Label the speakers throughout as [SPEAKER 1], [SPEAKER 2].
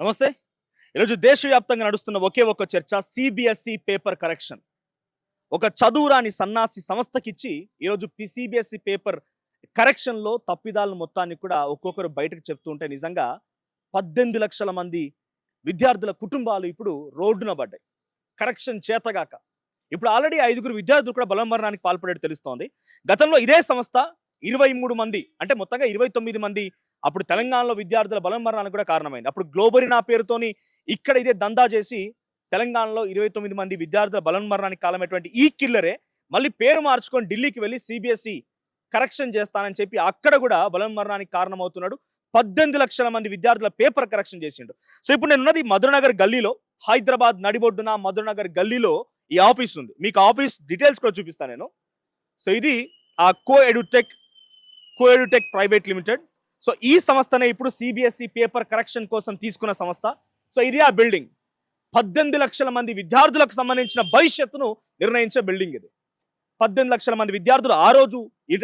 [SPEAKER 1] నమస్తే. ఈరోజు దేశవ్యాప్తంగా నడుస్తున్న ఒకే ఒక్క చర్చ సిబిఎస్ఈ పేపర్ కరెక్షన్. ఒక చదువురాని సన్నాసి సంస్థకిచ్చి ఈరోజు సిబిఎస్ఈ పేపర్ కరెక్షన్లో తప్పిదాలను మొత్తాన్ని కూడా ఒక్కొక్కరు బయటకు చెప్తూ ఉంటే నిజంగా 18 లక్షల మంది విద్యార్థుల కుటుంబాలు ఇప్పుడు రోడ్డున పడ్డాయి కరెక్షన్ చేతగాక. ఇప్పుడు ఆల్రెడీ 5 విద్యార్థులు కూడా బలమరణానికి పాల్పడేట్టు తెలుస్తోంది. గతంలో ఇదే సంస్థ 23 మంది అంటే మొత్తంగా 29 మంది అప్పుడు తెలంగాణలో విద్యార్థుల బలమరణానికి కూడా కారణమైంది. అప్పుడు గ్లోబరీనా పేరుతోని ఇక్కడ ఇదే దందా చేసి తెలంగాణలో 29 మంది విద్యార్థుల బలమరణానికి కారణమైనటువంటి ఈ కిల్లరే మళ్ళీ పేరు మార్చుకొని ఢిల్లీకి వెళ్ళి సిబిఎస్ఈ కరెక్షన్ చేస్తానని చెప్పి అక్కడ కూడా బలమరణానికి కారణమవుతున్నాడు. 18 లక్షల మంది విద్యార్థుల పేపర్ కరెక్షన్ చేసిండు. సో ఇప్పుడు నేను ఉన్నది మధురనగర్ గల్లీలో, హైదరాబాద్ నడిబొడ్డున మధురనగర్ గల్లీలో ఈ ఆఫీస్ ఉంది. మీకు ఆఫీస్ డీటెయిల్స్ కూడా చూపిస్తాను నేను. సో ఇది ఆ కో ఎడ్యుటెక్ ప్రైవేట్ లిమిటెడ్. సో ఈ సంస్థనే ఇప్పుడు సిబిఎస్ఈ పేపర్ కరెక్షన్ కోసం తీసుకున్న సంస్థ. సో ఇది ఆ బిల్డింగ్. 18 లక్షల మంది విద్యార్థులకు సంబంధించిన భవిష్యత్తును నిర్ణయించే బిల్డింగ్ ఇది. 18 లక్షల మంది విద్యార్థులు ఆ రోజు,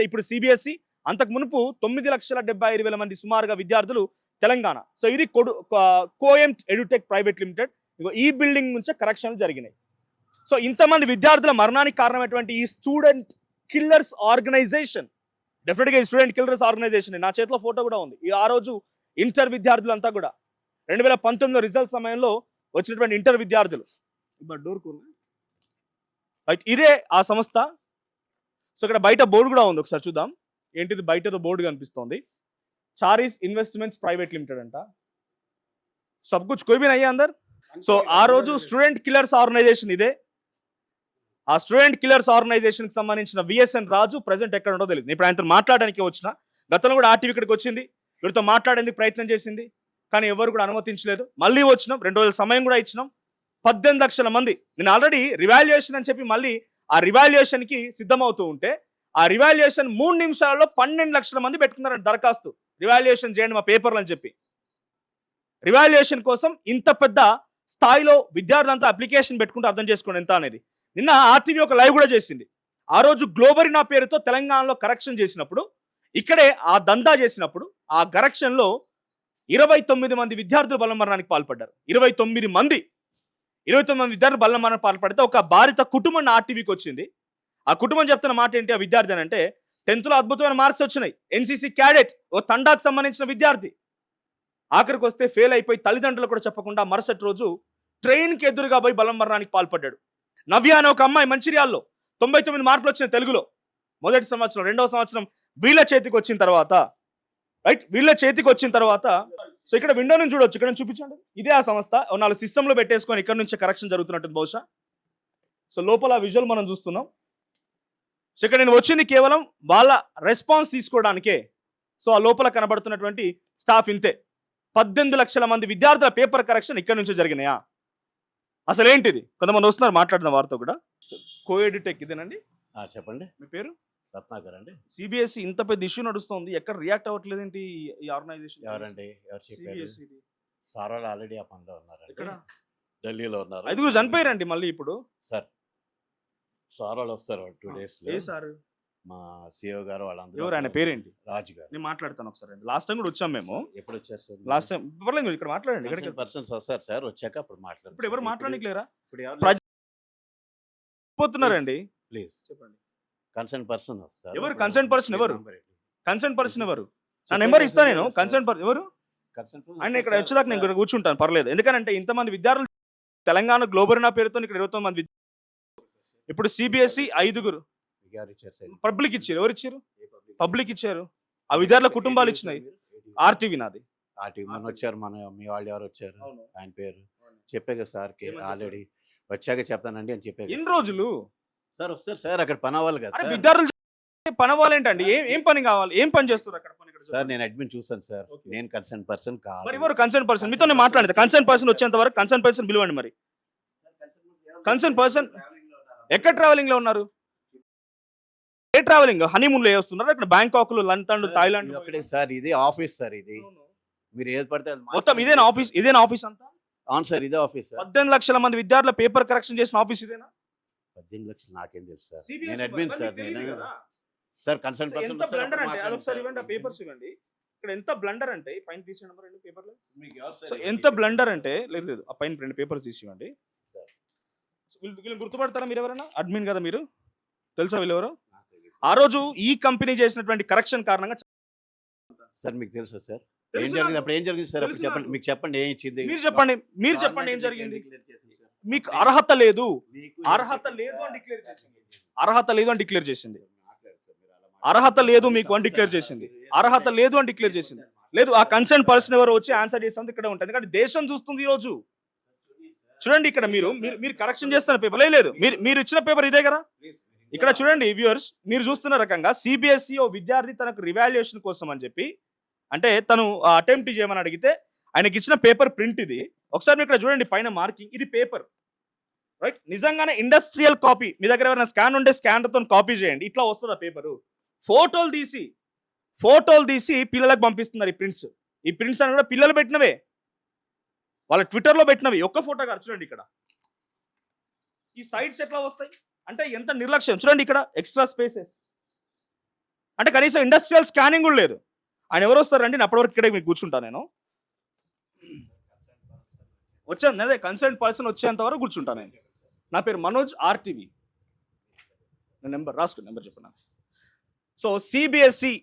[SPEAKER 1] ఇప్పుడు సిబిఎస్ఈ, అంతకు మునుపు 9,75,000 మంది సుమారుగా విద్యార్థులు తెలంగాణ. సో ఇది కోఎంట్ ఎడ్యుటెక్ ప్రైవేట్ లిమిటెడ్. ఈ బిల్డింగ్ నుంచే కరెక్షన్లు జరిగినాయి. సో ఇంతమంది విద్యార్థుల మరణానికి కారణమైనటువంటి ఈ స్టూడెంట్ కిల్లర్స్ ఆర్గనైజేషన్, డెఫినెట్గా ఈ స్టూడెంట్ కిల్లర్స్ ఆర్గనైజేషన్, నా చేతిలో ఫోటో కూడా ఉంది. ఆ రోజు ఇంటర్ విద్యార్థులంతా కూడా 2019 రిజల్ట్ సమయంలో వచ్చినటువంటి ఇంటర్ విద్యార్థులు. రైట్, ఇదే ఆ సంస్థ. సో ఇక్కడ బయట బోర్డు కూడా ఉంది, ఒకసారి చూద్దాం. ఏంటిది బయటతో బోర్డు కనిపిస్తోంది. చారీస్ ఇన్వెస్ట్మెంట్స్ ప్రైవేట్ లిమిటెడ్ అంట. సబ్ కుచ్ కోయి భీ నహీ హై అందర్. సో ఆ రోజు స్టూడెంట్ కిల్లర్స్ ఆర్గనైజేషన్ ఇదే. ఆ స్టూడెంట్ కిల్లర్స్ ఆర్గనైజేషన్ కి సంబంధించిన విఎస్ఎన్ రాజు ప్రెసెంట్ ఎక్కడ ఉండో తెలియదు. ఇప్పుడు ఆయనతో మాట్లాడడానికి వచ్చిన, గతంలో కూడా ఆర్టీవీ ఇక్కడికి వచ్చింది, వీరితో మాట్లాడేందుకు ప్రయత్నం చేసింది, కానీ ఎవరు కూడా అనుమతించలేదు. మళ్ళీ వచ్చినాం, 2 రోజుల సమయం కూడా ఇచ్చినాం. 18 లక్షల మంది, నేను ఆల్రెడీ రివాల్యుయేషన్ అని చెప్పి మళ్ళీ ఆ రివాల్యుయేషన్ కి సిద్ధమవుతూ ఉంటే ఆ రివాల్యుయేషన్ 3 నిమిషాలలో 12 లక్షల మంది పెట్టుకున్నారంట దరఖాస్తు, రివాల్యుయేషన్ చేయండి మా పేపర్లు అని చెప్పి. రివాల్యుయేషన్ కోసం ఇంత పెద్ద స్థాయిలో విద్యార్థులంతా అప్లికేషన్ పెట్టుకుంటే అర్థం చేసుకోండి ఎంత అనేది. నిన్న ఆర్టీవీ ఒక లైవ్ కూడా చేసింది. ఆ రోజు గ్లోబరీనా పేరుతో తెలంగాణలో కరెక్షన్ చేసినప్పుడు, ఇక్కడే ఆ దందా చేసినప్పుడు ఆ కరెక్షన్లో 29 మంది విద్యార్థులు బలమరణానికి పాల్పడ్డారు. 29 మంది విద్యార్థులు బలమరణానికి పాల్పడితే ఒక బాధిత కుటుంబం ఆర్టీవీకి వచ్చింది. ఆ కుటుంబం చెప్తున్న మాట ఏంటి, ఆ విద్యార్థి అని అంటే 10th అద్భుతమైన మార్క్స్ వచ్చినాయి, ఎన్సీసీ క్యాడెట్, ఓ తండాకు సంబంధించిన విద్యార్థి. ఆఖరికి వస్తే ఫెయిల్ అయిపోయి తల్లిదండ్రులు కూడా చెప్పకుండా మరుసటి రోజు ట్రైన్కి ఎదురుగా పోయి బలమరణానికి పాల్పడ్డాడు. నవ్య అనే ఒక అమ్మాయి మంచిర్యాల్లో 99 మార్కులు వచ్చిన తెలుగులో, మొదటి సంవత్సరం, 2వ సంవత్సరం వీళ్ళ చేతికి వచ్చిన తర్వాత, రైట్, వీళ్ళ చేతికి వచ్చిన తర్వాత, సో ఇక్కడ విండో నుంచి చూడొచ్చు, ఇక్కడ నుంచి చూపించండి. ఇదే ఆ సంస్థ. 4 సిస్టంలో పెట్టేసుకొని ఇక్కడ నుంచి కరెక్షన్ జరుగుతున్నట్టు బహుశా. సో లోపల విజువల్ మనం చూస్తున్నాం. సో ఇక్కడ నేను వచ్చింది కేవలం వాళ్ళ రెస్పాన్స్ తీసుకోవడానికే. సో ఆ లోపల కనబడుతున్నటువంటి స్టాఫ్ ఇంతే. 18 లక్షల మంది విద్యార్థుల పేపర్ కరెక్షన్ ఇక్కడ నుంచి జరిగినాయా? అసలు ఏంటిది? కొంతమంది వస్తున్నారు మాట్లాడిన వారితో కూడా. కో ఎడ్యుటెక్ ఇదేనండి.
[SPEAKER 2] చెప్పండి.
[SPEAKER 1] మీ పేరు?
[SPEAKER 2] రత్నాకర్ అండి.
[SPEAKER 1] సిబిఎస్ఈ ఇంత పెద్ద ఇష్యూ నడుస్తుంది, ఎక్కడ రియాక్ట్ అవ్వట్లేదు ఏంటి ఈ ఆర్గనైజేషన్?
[SPEAKER 2] ఎవరండి? ఎవరు చెప్పారు? సార్ వాళ్ళు ఆల్రెడీ ఆ పనిలో ఉన్నారండి.
[SPEAKER 1] ఇక్కడ
[SPEAKER 2] ఢిల్లీలో ఉన్నారు.
[SPEAKER 1] 5 చనిపోయారండి మళ్ళీ ఇప్పుడు.
[SPEAKER 2] సార్ సార్ వాళ్ళు వస్తారు 2 days లో.
[SPEAKER 1] ఏ సార్?
[SPEAKER 2] మా సిఓ గారు వాళ్ళందరూ.
[SPEAKER 1] ఎవరు ఆయన పేరేంటి?
[SPEAKER 2] రాజు గారు.
[SPEAKER 1] నేను మాట్లాడతాను ఒకసారి. లాస్ట్ టైం కూడా వచ్చాం మేము.
[SPEAKER 2] ఎప్పుడు వచ్చారు సార్?
[SPEAKER 1] లాస్ట్ టైం పర్లేదు, ఇక్కడ మాట్లాడండి. ఇక్కడ
[SPEAKER 2] పర్సన్స్ వస్తారు సార్, వచ్చాక అప్పుడు మాట్లాడు.
[SPEAKER 1] ఇప్పుడు ఎవరు మాట్లాడలేరా?
[SPEAKER 2] ఇప్పుడు
[SPEAKER 1] పోతున్నారండి.
[SPEAKER 2] ప్లీజ్
[SPEAKER 1] చెప్పండి.
[SPEAKER 2] కన్సర్న్ పర్సన్ వస్తారు.
[SPEAKER 1] ఎవరు కన్సర్న్ పర్సన్? కన్సర్న్ పర్సన్ ఎవరు? నా నెంబర్ ఇస్తాను నేను. కన్సర్న్ పర్సన్ ఎవరు? ఆయన ఇక్కడ వచ్చేదాకా నేను కూర్చుంటాను, పర్లేదు. ఎందుకంటే ఇంతమంది విద్యార్థులు తెలంగాణ గ్లోబరీనా పేరుతో ఇక్కడ 29 మంది. ఇప్పుడు సిబిఎస్ఈ 5 పబ్లిక్ ఇచ్చారు. ఎవరు ఇచ్చారు? పబ్లిక్ ఇచ్చారు. ఆ విద్యార్థుల కుటుంబాలు ఇచ్చినాయి. ఆర్టీవీ నాది.
[SPEAKER 2] ఆర్టీవీ మన వచ్చారు, మీ వాళ్ళు ఎవరు వచ్చారు? ఆయన పేరు చెప్పే కదా సార్, ఆల్రెడీ వచ్చాక చెప్తానండి అని చెప్పే.
[SPEAKER 1] ఎన్ని రోజులు
[SPEAKER 2] సార్ వస్తారు సార్? అక్కడ పని అవ్వాలి కదా
[SPEAKER 1] విద్యార్థులు. పని అవ్వాలేంటండి? ఏం పని కావాలి? ఏం పని చేస్తారు అక్కడ?
[SPEAKER 2] సార్ నేను అడ్మిన్ చూసాను సార్, నేను కన్సర్న్ పర్సన్ కాదు.
[SPEAKER 1] ఎవరు కన్సర్న్ పర్సన్? మీతో మాట్లాడేది. కన్సర్న్ పర్సన్ వచ్చేంత వరకు కన్సర్న్ పర్సన్ పిలవండి. మరి కన్సర్న్ పర్సన్ ఎక్కడ ట్రావెలింగ్ లో ఉన్నారు? ఏ ట్రావెలింగ్? హనీమూన్ లో వస్తున్నారు అక్కడ? బ్యాంకాక్ లో, లండన్, థాయిలాండ్
[SPEAKER 2] ఒకటే సార్. ఇది ఆఫీస్ సార్, ఇది మీరు ఏది పడితే
[SPEAKER 1] మొత్తం ఇదేనా ఆఫీస్? ఇదేనా ఆఫీస్ అంతా?
[SPEAKER 2] అవును సార్, ఇదే ఆఫీస్.
[SPEAKER 1] 18 లక్షల మంది విద్యార్థుల పేపర్ కరెక్షన్ చేసిన ఆఫీస్ ఇదేనా?
[SPEAKER 2] 18 లక్షలు నాకేం తెలుసు సార్, నేను అడ్మిన్ సార్. నేను సార్ కన్సర్న్ పర్సన్
[SPEAKER 1] అదొకసారి ఇవ్వండి, ఆ పేపర్స్ ఇవ్వండి. ఇక్కడ ఎంత బ్లండర్ అంటే ఈ పైన తీసే నెంబర్ రెండు పేపర్లు. సో ఎంత బ్లండర్ అంటే లేదు లేదు ఆ పైన రెండు పేపర్స్ తీసివ్వండి. వీళ్ళని గుర్తుపడతారా మీరు ఎవరైనా? అడ్మిన్ కదా మీరు, తెలుసా వీళ్ళు ఎవరు? ఆ రోజు ఈ కంపెనీ చేసినటువంటి కరెక్షన్ కారణంగా
[SPEAKER 2] సార్ మీకు తెలుసా సార్ ఏం
[SPEAKER 1] తెలుసు
[SPEAKER 2] జరిగింది?
[SPEAKER 1] నాకు.
[SPEAKER 2] అప్పుడు ఏం జరిగింది సార్? అప్పుడు
[SPEAKER 1] తెలుసు
[SPEAKER 2] చెప్పండి,
[SPEAKER 1] నాకు.
[SPEAKER 2] మీకు చెప్పండి ఏం ఇచ్చింది?
[SPEAKER 1] మీరు చెప్పండి ఏం జరిగింది. మీకు అర్హత లేదు, అర్హత లేదు అని డిక్లేర్ చేసింది. అర్హత లేదు అని డిక్లేర్ చేసింది. అర్హత లేదు మీకు అని డిక్లేర్ చేసింది. అర్హత లేదు అని డిక్లేర్ చేసింది. లేదు ఆ కన్సర్న్ పర్సన్ ఎవరు వచ్చి ఆన్సర్ చేస్తుంది ఇక్కడ ఉంటుంది. ఎందుకంటే దేశం చూస్తుంది ఈ రోజు. చూడండి ఇక్కడ మీరు మీరు కరెక్షన్ చేస్తున్న పేపర్ లేదు, మీరు ఇచ్చిన పేపర్ ఇదే కదా. ఇక్కడ చూడండి వ్యూవర్స్, మీరు చూస్తున్న రకంగా సిబిఎస్ఈ ఓ విద్యార్థి తనకు రివాల్యుయేషన్ కోసం అని చెప్పి అంటే తను అటెంప్ట్ చేయమని అడిగితే ఆయనకి ఇచ్చిన పేపర్ ప్రింట్ ఇది. ఒకసారి ఇక్కడ చూడండి పైన మార్కింగ్, ఇది పేపర్ రైట్. నిజంగానే ఇండస్ట్రియల్ కాపీ మీ దగ్గర ఎవరైనా స్కాన్ ఉంటే స్కానర్తో కాపీ చేయండి, ఇట్లా వస్తుంది ఆ పేపరు. ఫోటోలు తీసి పిల్లలకు పంపిస్తున్నారు ఈ ప్రింట్స్ అని కూడా పిల్లలు పెట్టినవే, వాళ్ళ ట్విట్టర్లో పెట్టినవి. ఒక్క ఫోటో కాదు చూడండి ఇక్కడ ఈ సైట్స్ ఎట్లా వస్తాయి అంటే ఎంత నిర్లక్ష్యం. చూడండి ఇక్కడ ఎక్స్ట్రా స్పేసెస్ అంటే కనీసం ఇండస్ట్రియల్ స్కానింగ్ కూడా లేదు. ఆయన ఎవరు వస్తారండి? నేను అప్పటివరకు ఇక్కడ మీకు కూర్చుంటా, నేను వచ్చాను అదే కన్సర్న్ పర్సన్ వచ్చేంత వరకు కూర్చుంటాను నేను. నా పేరు మనోజ్ ఆర్టీవీ. నేను నెంబర్ రాసుకుని నెంబర్ చెప్పిన. సో సిబిఎస్ఈ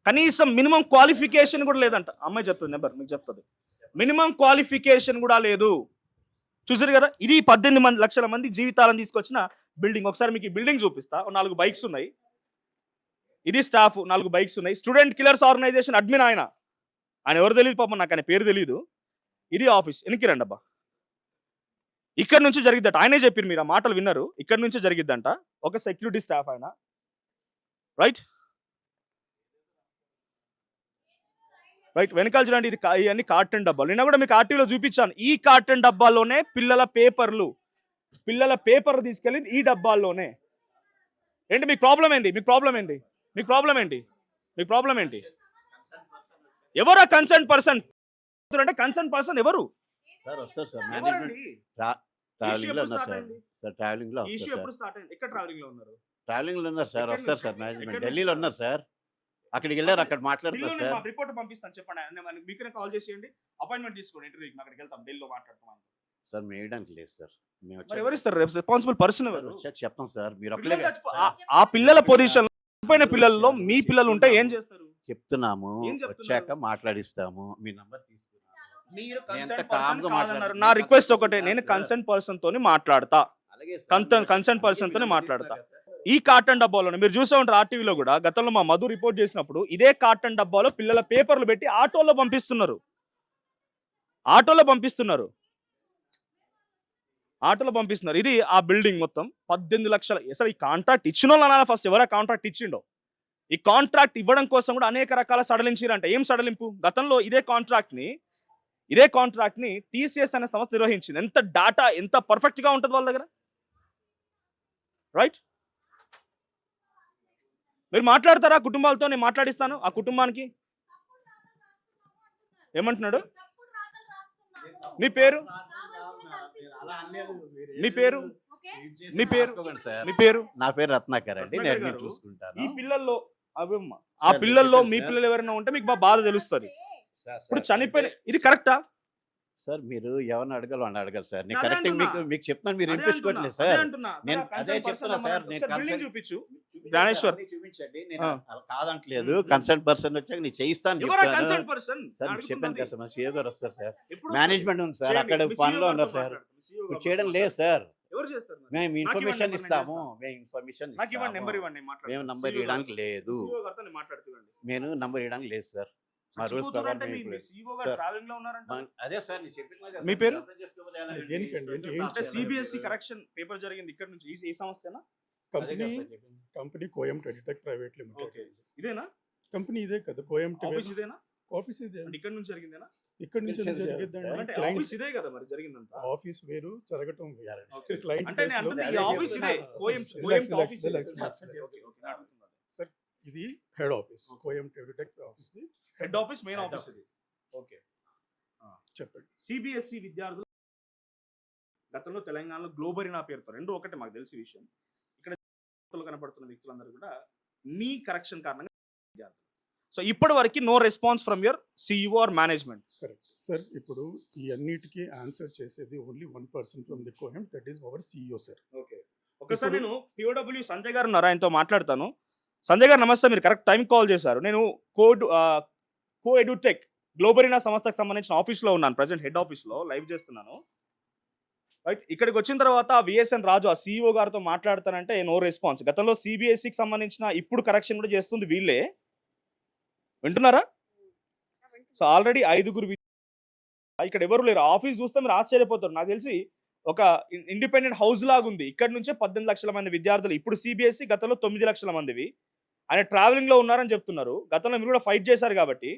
[SPEAKER 1] కనీసం మినిమం క్వాలిఫికేషన్ కూడా లేదంట. అమ్మాయి చెప్తుంది నెంబర్, మీకు చెప్తుంది. మినిమం క్వాలిఫికేషన్ కూడా లేదు. చూసారు కదా, ఇది 18 లక్షల మంది జీవితాలను తీసుకొచ్చిన బిల్డింగ్. ఒకసారి మీకు ఈ బిల్డింగ్ చూపిస్తా. 4 బైక్స్ ఉన్నాయి, ఇది స్టాఫ్, 4 బైక్స్ ఉన్నాయి. స్టూడెంట్ కిల్లర్స్ ఆర్గనైజేషన్ అడ్మిన్ ఆయన ఎవరు తెలియదు పాపం, నాకు ఆయన పేరు తెలియదు. ఇది ఆఫీస్, వెనక్కి రండి అబ్బా. ఇక్కడ నుంచి జరిగిద్దట, ఆయనే చెప్పారు, మీరు ఆ మాటలు విన్నారు. ఇక్కడ నుంచి జరిగిద్దంట. ఒక సెక్యూరిటీ స్టాఫ్ ఆయన రైట్. వెనకాల చూడండి, ఇది ఇవన్నీ కార్టన్ డబ్బాలు. నిన్న కూడా మీకు ఆర్టీవీలో చూపించాను. ఈ కార్టన్ డబ్బాల్లోనే పిల్లల పేపర్ తీసుకెళ్ళి ఈ డబ్బాల్లోనే. ఏంటి మీకు ప్రాబ్లం ఏంటి? ఎవరు కన్సర్న్ పర్సన్ అంటే కన్సర్న్ పర్సన్ ఎవరు?
[SPEAKER 2] సార్ వస్తారు సార్,
[SPEAKER 1] ఎవరండి?
[SPEAKER 2] ట్రావెలింగ్ లో ఉన్నారు సార్. సార్ ట్రావెలింగ్ లో
[SPEAKER 1] ఇష్యూ
[SPEAKER 2] వస్తారు
[SPEAKER 1] ఎప్పుడు స్టార్ట్ అయింది? ఎక్కడ ట్రావెలింగ్ లో ఉన్నారు?
[SPEAKER 2] ట్రావెలింగ్ లో ఉన్నారు సార్,
[SPEAKER 1] ఎక్కడి
[SPEAKER 2] వస్తారు
[SPEAKER 1] నుంచి?
[SPEAKER 2] సార్. మేనేజ్మెంట్
[SPEAKER 1] ఎక్కడి
[SPEAKER 2] ఢిల్లీలో
[SPEAKER 1] నుంచి?
[SPEAKER 2] ఉన్నారు సార్, అక్కడికి వెళ్ళారు, అక్కడ మాట్లాడుతున్నారు సార్.
[SPEAKER 1] రిపోర్ట్ పంపిస్తాను, చెప్పండి. మీకునే కాల్ చేసేయండి, అపాయింట్మెంట్ తీసుకోండి, ఇంటర్వ్యూకి అక్కడికి వెళ్తాం, ఢిల్లీలో మాట్లాడతాం.
[SPEAKER 2] సార్ మేము వేయడానికి లేదు సార్, మేము
[SPEAKER 1] మరి ఎవరు ఇస్తారు? రెస్పాన్సిబుల్ పర్సన్ ఎవరు?
[SPEAKER 2] వచ్చాక చెప్తాం సార్. మీరు
[SPEAKER 1] పిల్లలు
[SPEAKER 2] ఒక్కలే
[SPEAKER 1] ఆ పిల్లల పొజిషన్ చనిపోయిన పిల్లల్లో మీ పిల్లలు ఉంటే ఏం చేస్తారు?
[SPEAKER 2] చెప్తున్నాము,
[SPEAKER 1] ఏం చెప్తున్నారు?
[SPEAKER 2] వచ్చాక మాట్లాడిస్తాము. మీ నంబర్ తీసుకున్నాము.
[SPEAKER 1] మీరు
[SPEAKER 2] నేను ఎంత
[SPEAKER 1] కన్సర్న్
[SPEAKER 2] calm
[SPEAKER 1] పర్సన్
[SPEAKER 2] గా
[SPEAKER 1] కాదన్నారు.
[SPEAKER 2] మాట్లాడుతున్నా.
[SPEAKER 1] నా రిక్వెస్ట్ ఒకటే, నేను కన్సర్న్ పర్సన్ తోని మాట్లాడతా,
[SPEAKER 2] అలాగే సార్.
[SPEAKER 1] కన్సర్న్ పర్సన్ తోనే మాట్లాడతా. ఈ కార్టన్ డబ్బాలో మీరు చూసే ఉంటారు ఆర్టీవీలో కూడా, గతంలో మా మధు రిపోర్ట్ చేసినప్పుడు ఇదే కార్టన్ డబ్బాలో పిల్లల పేపర్లు పెట్టి ఆటోలో పంపిస్తున్నారు. ఇది ఆ బిల్డింగ్ మొత్తం 18 లక్షలు. అసలు ఈ కాంట్రాక్ట్ ఇచ్చిన వాళ్ళు ఫస్ట్ ఎవరా కాంట్రాక్ట్ ఇచ్చిండో? ఈ కాంట్రాక్ట్ ఇవ్వడం కోసం కూడా అనేక రకాల సడలించారంట. ఏం సడలింపు? గతంలో ఇదే కాంట్రాక్ట్ ని టీసీఎస్ అనే సంస్థ నిర్వహించింది. ఎంత డాటా, ఎంత పర్ఫెక్ట్ గా ఉంటుంది వాళ్ళ దగ్గర, రైట్? మీరు మాట్లాడతారా కుటుంబాలతో? నేను మాట్లాడిస్తాను ఆ కుటుంబానికి. ఏమంటున్నాడు? మీ పేరు?
[SPEAKER 2] నా పేరు రత్నాకర్ అండి, నేను
[SPEAKER 1] రత్నాకర్ గారు,
[SPEAKER 2] చూసుకుంటాను.
[SPEAKER 1] ఈ పిల్లల్లో ఆ పిల్లల్లో మీ పిల్లలు ఎవరైనా ఉంటే మీకు బాధ తెలుస్తుంది. ఇప్పుడు చనిపోయిన ఇది కరెక్టా
[SPEAKER 2] సార్? మీరు ఎవరిని అడగాలి వాళ్ళని అడగాలి సార్. నేను
[SPEAKER 1] అదే
[SPEAKER 2] కరెక్ట్
[SPEAKER 1] అంటున్నా.
[SPEAKER 2] మీకు చెప్తున్నాను, మీరు
[SPEAKER 1] అదే
[SPEAKER 2] వినిపించుకోవట్లేదు
[SPEAKER 1] అంటున్నా,
[SPEAKER 2] సార్.
[SPEAKER 1] నేను
[SPEAKER 2] అదే చెప్తున్నా సార్. నేను
[SPEAKER 1] బిల్డింగ్
[SPEAKER 2] consent-
[SPEAKER 1] చూపించు జ్ఞానేశ్వర్.
[SPEAKER 2] అన్నీ చూపించండి, నేను
[SPEAKER 1] ఆ.
[SPEAKER 2] అలా కాదంటలేదు. కన్సర్న్ పర్సన్ వచ్చాక నేను చేయిస్తాను
[SPEAKER 1] ఎవరా
[SPEAKER 2] చెప్తాను.
[SPEAKER 1] Concern person?
[SPEAKER 2] సార్ మీకు చెప్పాను కదా సార్, మా CEO గారు వస్తారు సార్. మేనేజ్మెంట్ ఉంది సార్, అక్కడ
[SPEAKER 1] మీ
[SPEAKER 2] పనిలో
[SPEAKER 1] CEO
[SPEAKER 2] ఉన్నారు
[SPEAKER 1] గారితో
[SPEAKER 2] సార్.
[SPEAKER 1] మాట్లాడండి. మీ CEO
[SPEAKER 2] ఇప్పుడు
[SPEAKER 1] గారితో
[SPEAKER 2] చేయడం లేదు
[SPEAKER 1] మాట్లాడండి.
[SPEAKER 2] సార్.
[SPEAKER 1] ఎవరు చేస్తారు మరి?
[SPEAKER 2] మేము ఇన్ఫర్మేషన్
[SPEAKER 1] ఇవ్వండి,
[SPEAKER 2] ఇస్తాము,
[SPEAKER 1] నేను
[SPEAKER 2] మేము ఇన్ఫర్మేషన్
[SPEAKER 1] నాకు ఇవ్వండి, నెంబర్ ఇవ్వండి, నేను మాట్లాడతాను.
[SPEAKER 2] మేము నంబర్
[SPEAKER 1] CEO
[SPEAKER 2] ఇవ్వడానికి లేదు.
[SPEAKER 1] CEO గారితో నేను మాట్లాడుతాను.
[SPEAKER 2] నేను నంబర్ ఇవ్వడానికి లేదు సార్. మా రూల్స్
[SPEAKER 1] చచ్చిపోతున్నారు
[SPEAKER 2] ప్రకారం
[SPEAKER 1] అంటే
[SPEAKER 2] మేము
[SPEAKER 1] మీ
[SPEAKER 2] ఇప్పుడు-
[SPEAKER 1] CEO గారు
[SPEAKER 2] సార్.
[SPEAKER 1] ట్రావెలింగ్ లో ఉన్నారంట.
[SPEAKER 2] అదే సార్ నేను చెప్పిన కదా
[SPEAKER 1] మీ
[SPEAKER 2] సార్,
[SPEAKER 1] పేరు?
[SPEAKER 2] అర్థం చేసుకోవాలి ఎలా అంటే
[SPEAKER 3] దేనికండి? ఏంటి? ఏం
[SPEAKER 1] అంటే సిబిఎస్ఈ కరెక్షన్ పేపర్ జరిగింది ఇక్కడ నుంచి, ఈ సంస్థేనా?
[SPEAKER 2] అదే కదా సార్ చెప్పింది.
[SPEAKER 3] Company Koyant edtech private limited.
[SPEAKER 1] Okay, ఇదేనా
[SPEAKER 3] కంపెనీ ఇదే కదా కోయంట్.
[SPEAKER 1] ఆఫీస్ ఇదేనా?
[SPEAKER 3] ఆఫీస్ ఇదే.
[SPEAKER 1] అంటే ఇక్కడ నుంచి జరిగిందేనా?
[SPEAKER 3] ఇక్కడ నుంచి
[SPEAKER 2] తెలిసేది కదా
[SPEAKER 3] జరిగిద్దండి.
[SPEAKER 2] సార్.
[SPEAKER 1] అంటే
[SPEAKER 3] క్లయింట్
[SPEAKER 1] ఆఫీస్ ఇదే కదా మరి జరిగిందంతా.
[SPEAKER 3] ఆఫీస్ వేరు, జరగటం వేరు.
[SPEAKER 1] ఓకే.
[SPEAKER 3] క్లయింట్
[SPEAKER 1] అంటే నేను అంటుంది ఈ
[SPEAKER 2] అదే
[SPEAKER 1] ఆఫీస్ ఇదే,
[SPEAKER 2] చెప్తున్నా.
[SPEAKER 1] కోయం
[SPEAKER 3] రిలాక్స్,
[SPEAKER 1] ఆఫీస్ ఇదే.
[SPEAKER 3] Relax, relax,
[SPEAKER 1] okay,
[SPEAKER 3] relax.
[SPEAKER 1] Okay, okay, నేను అడుగుతున్నాను.
[SPEAKER 3] ఇది head office, Koyant edtech office the
[SPEAKER 1] head office, main office ఇది. ఓకే.
[SPEAKER 3] చెప్పండి.
[SPEAKER 1] సిబిఎస్ఈ విద్యార్థులు గతంలో తెలంగాణలో గ్లోబరీ నా పేరుతో రెండు ఒకటే మాకు తెలిసి విషయం. ఇక్కడ కనపడుతున్న వ్యక్తులందరూ కూడా మీ కరెక్షన్ కారణంగా విద్యార్థులు. సో ఇప్పటి వరకు no response from your CEO or management.
[SPEAKER 3] Correct sir. ఇప్పుడు ఈ అన్నిటికీ ఆన్సర్ చేసేది ఓన్లీ 1 ఫ్రమ్ ది కోయం, that is our CEO sir.
[SPEAKER 1] Okay, ఒకసారి నేను పిఓడబ్ల్యూ సంజయ్ గారు ఉన్నారు, ఆయనతో మాట్లాడతాను. సంజయ్ గారు నమస్తే, మీరు కరెక్ట్ టైం కాల్ చేశారు. నేను కో ఎడ్యుటెక్ గ్లోబరీనా సంస్థకు సంబంధించిన ఆఫీస్లో ఉన్నాను, ప్రజెంట్ హెడ్ ఆఫీస్లో లైవ్ చేస్తున్నాను. రైట్, ఇక్కడికి వచ్చిన తర్వాత విఎస్ఎన్ రాజు ఆ సిఇఓ గారితో మాట్లాడతానంటే నో రెస్పాన్స్. గతంలో సిబిఎస్ఈకి సంబంధించిన ఇప్పుడు కరెక్షన్ కూడా చేస్తుంది వీళ్ళే, వింటున్నారా? సో ఆల్రెడీ 5 ఇక్కడ ఎవరు లేరు. ఆఫీస్ చూస్తే మీరు ఆశ్చర్యపోతారు. నాకు తెలిసి ఒక ఇండిపెండెంట్ హౌస్ లాగా ఉంది. ఇక్కడ నుంచే 18 లక్షల మంది విద్యార్థులు, ఇప్పుడు సిబిఎస్ఈ గతంలో 9 లక్షల మందివి. ఆయన ట్రావెలింగ్ లో ఉన్నారని చెప్తున్నారు. గతంలో మీరు కూడా ఫైట్ చేశారు కాబట్టి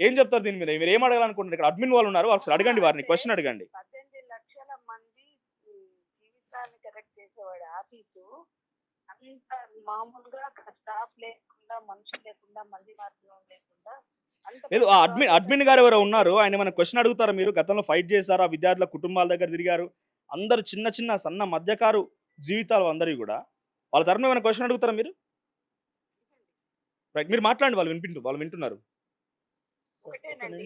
[SPEAKER 1] ఏం చెప్తారు దీని మీద? మీరు ఏం అడగాలనుకుంటున్నారు? ఇక్కడ అడ్మిన్ వాళ్ళు ఉన్నారు, ఒకసారి అడగండి, వారిని క్వశ్చన్ అడగండి.
[SPEAKER 4] 18 లక్షల మంది జీవితాన్ని కరెక్ట్ చేసేవాడు ఆఫీసు. అంత మామూలుగా స్టాఫ్ లేకుండా, మనుషులు లేకుండా, మంది మార్గం లేకుండా
[SPEAKER 1] లేదు, ఆ అడ్మిన్ గారు ఎవరో ఉన్నారు, ఆయన మన క్వశ్చన్ అడుగుతారా మీరు? గతంలో ఫైట్ చేశారు, ఆ విద్యార్థుల కుటుంబాల దగ్గర తిరిగారు, అందరు చిన్న చిన్న సన్న మధ్యకారు జీవితాలు అందరివి కూడా. వాళ్ళ తరఫున ఏమైనా క్వశ్చన్ అడుగుతారా మీరు? రైట్, మీరు మాట్లాడండి, వాళ్ళు వింటున్నారు.
[SPEAKER 4] ఒకటేనండి,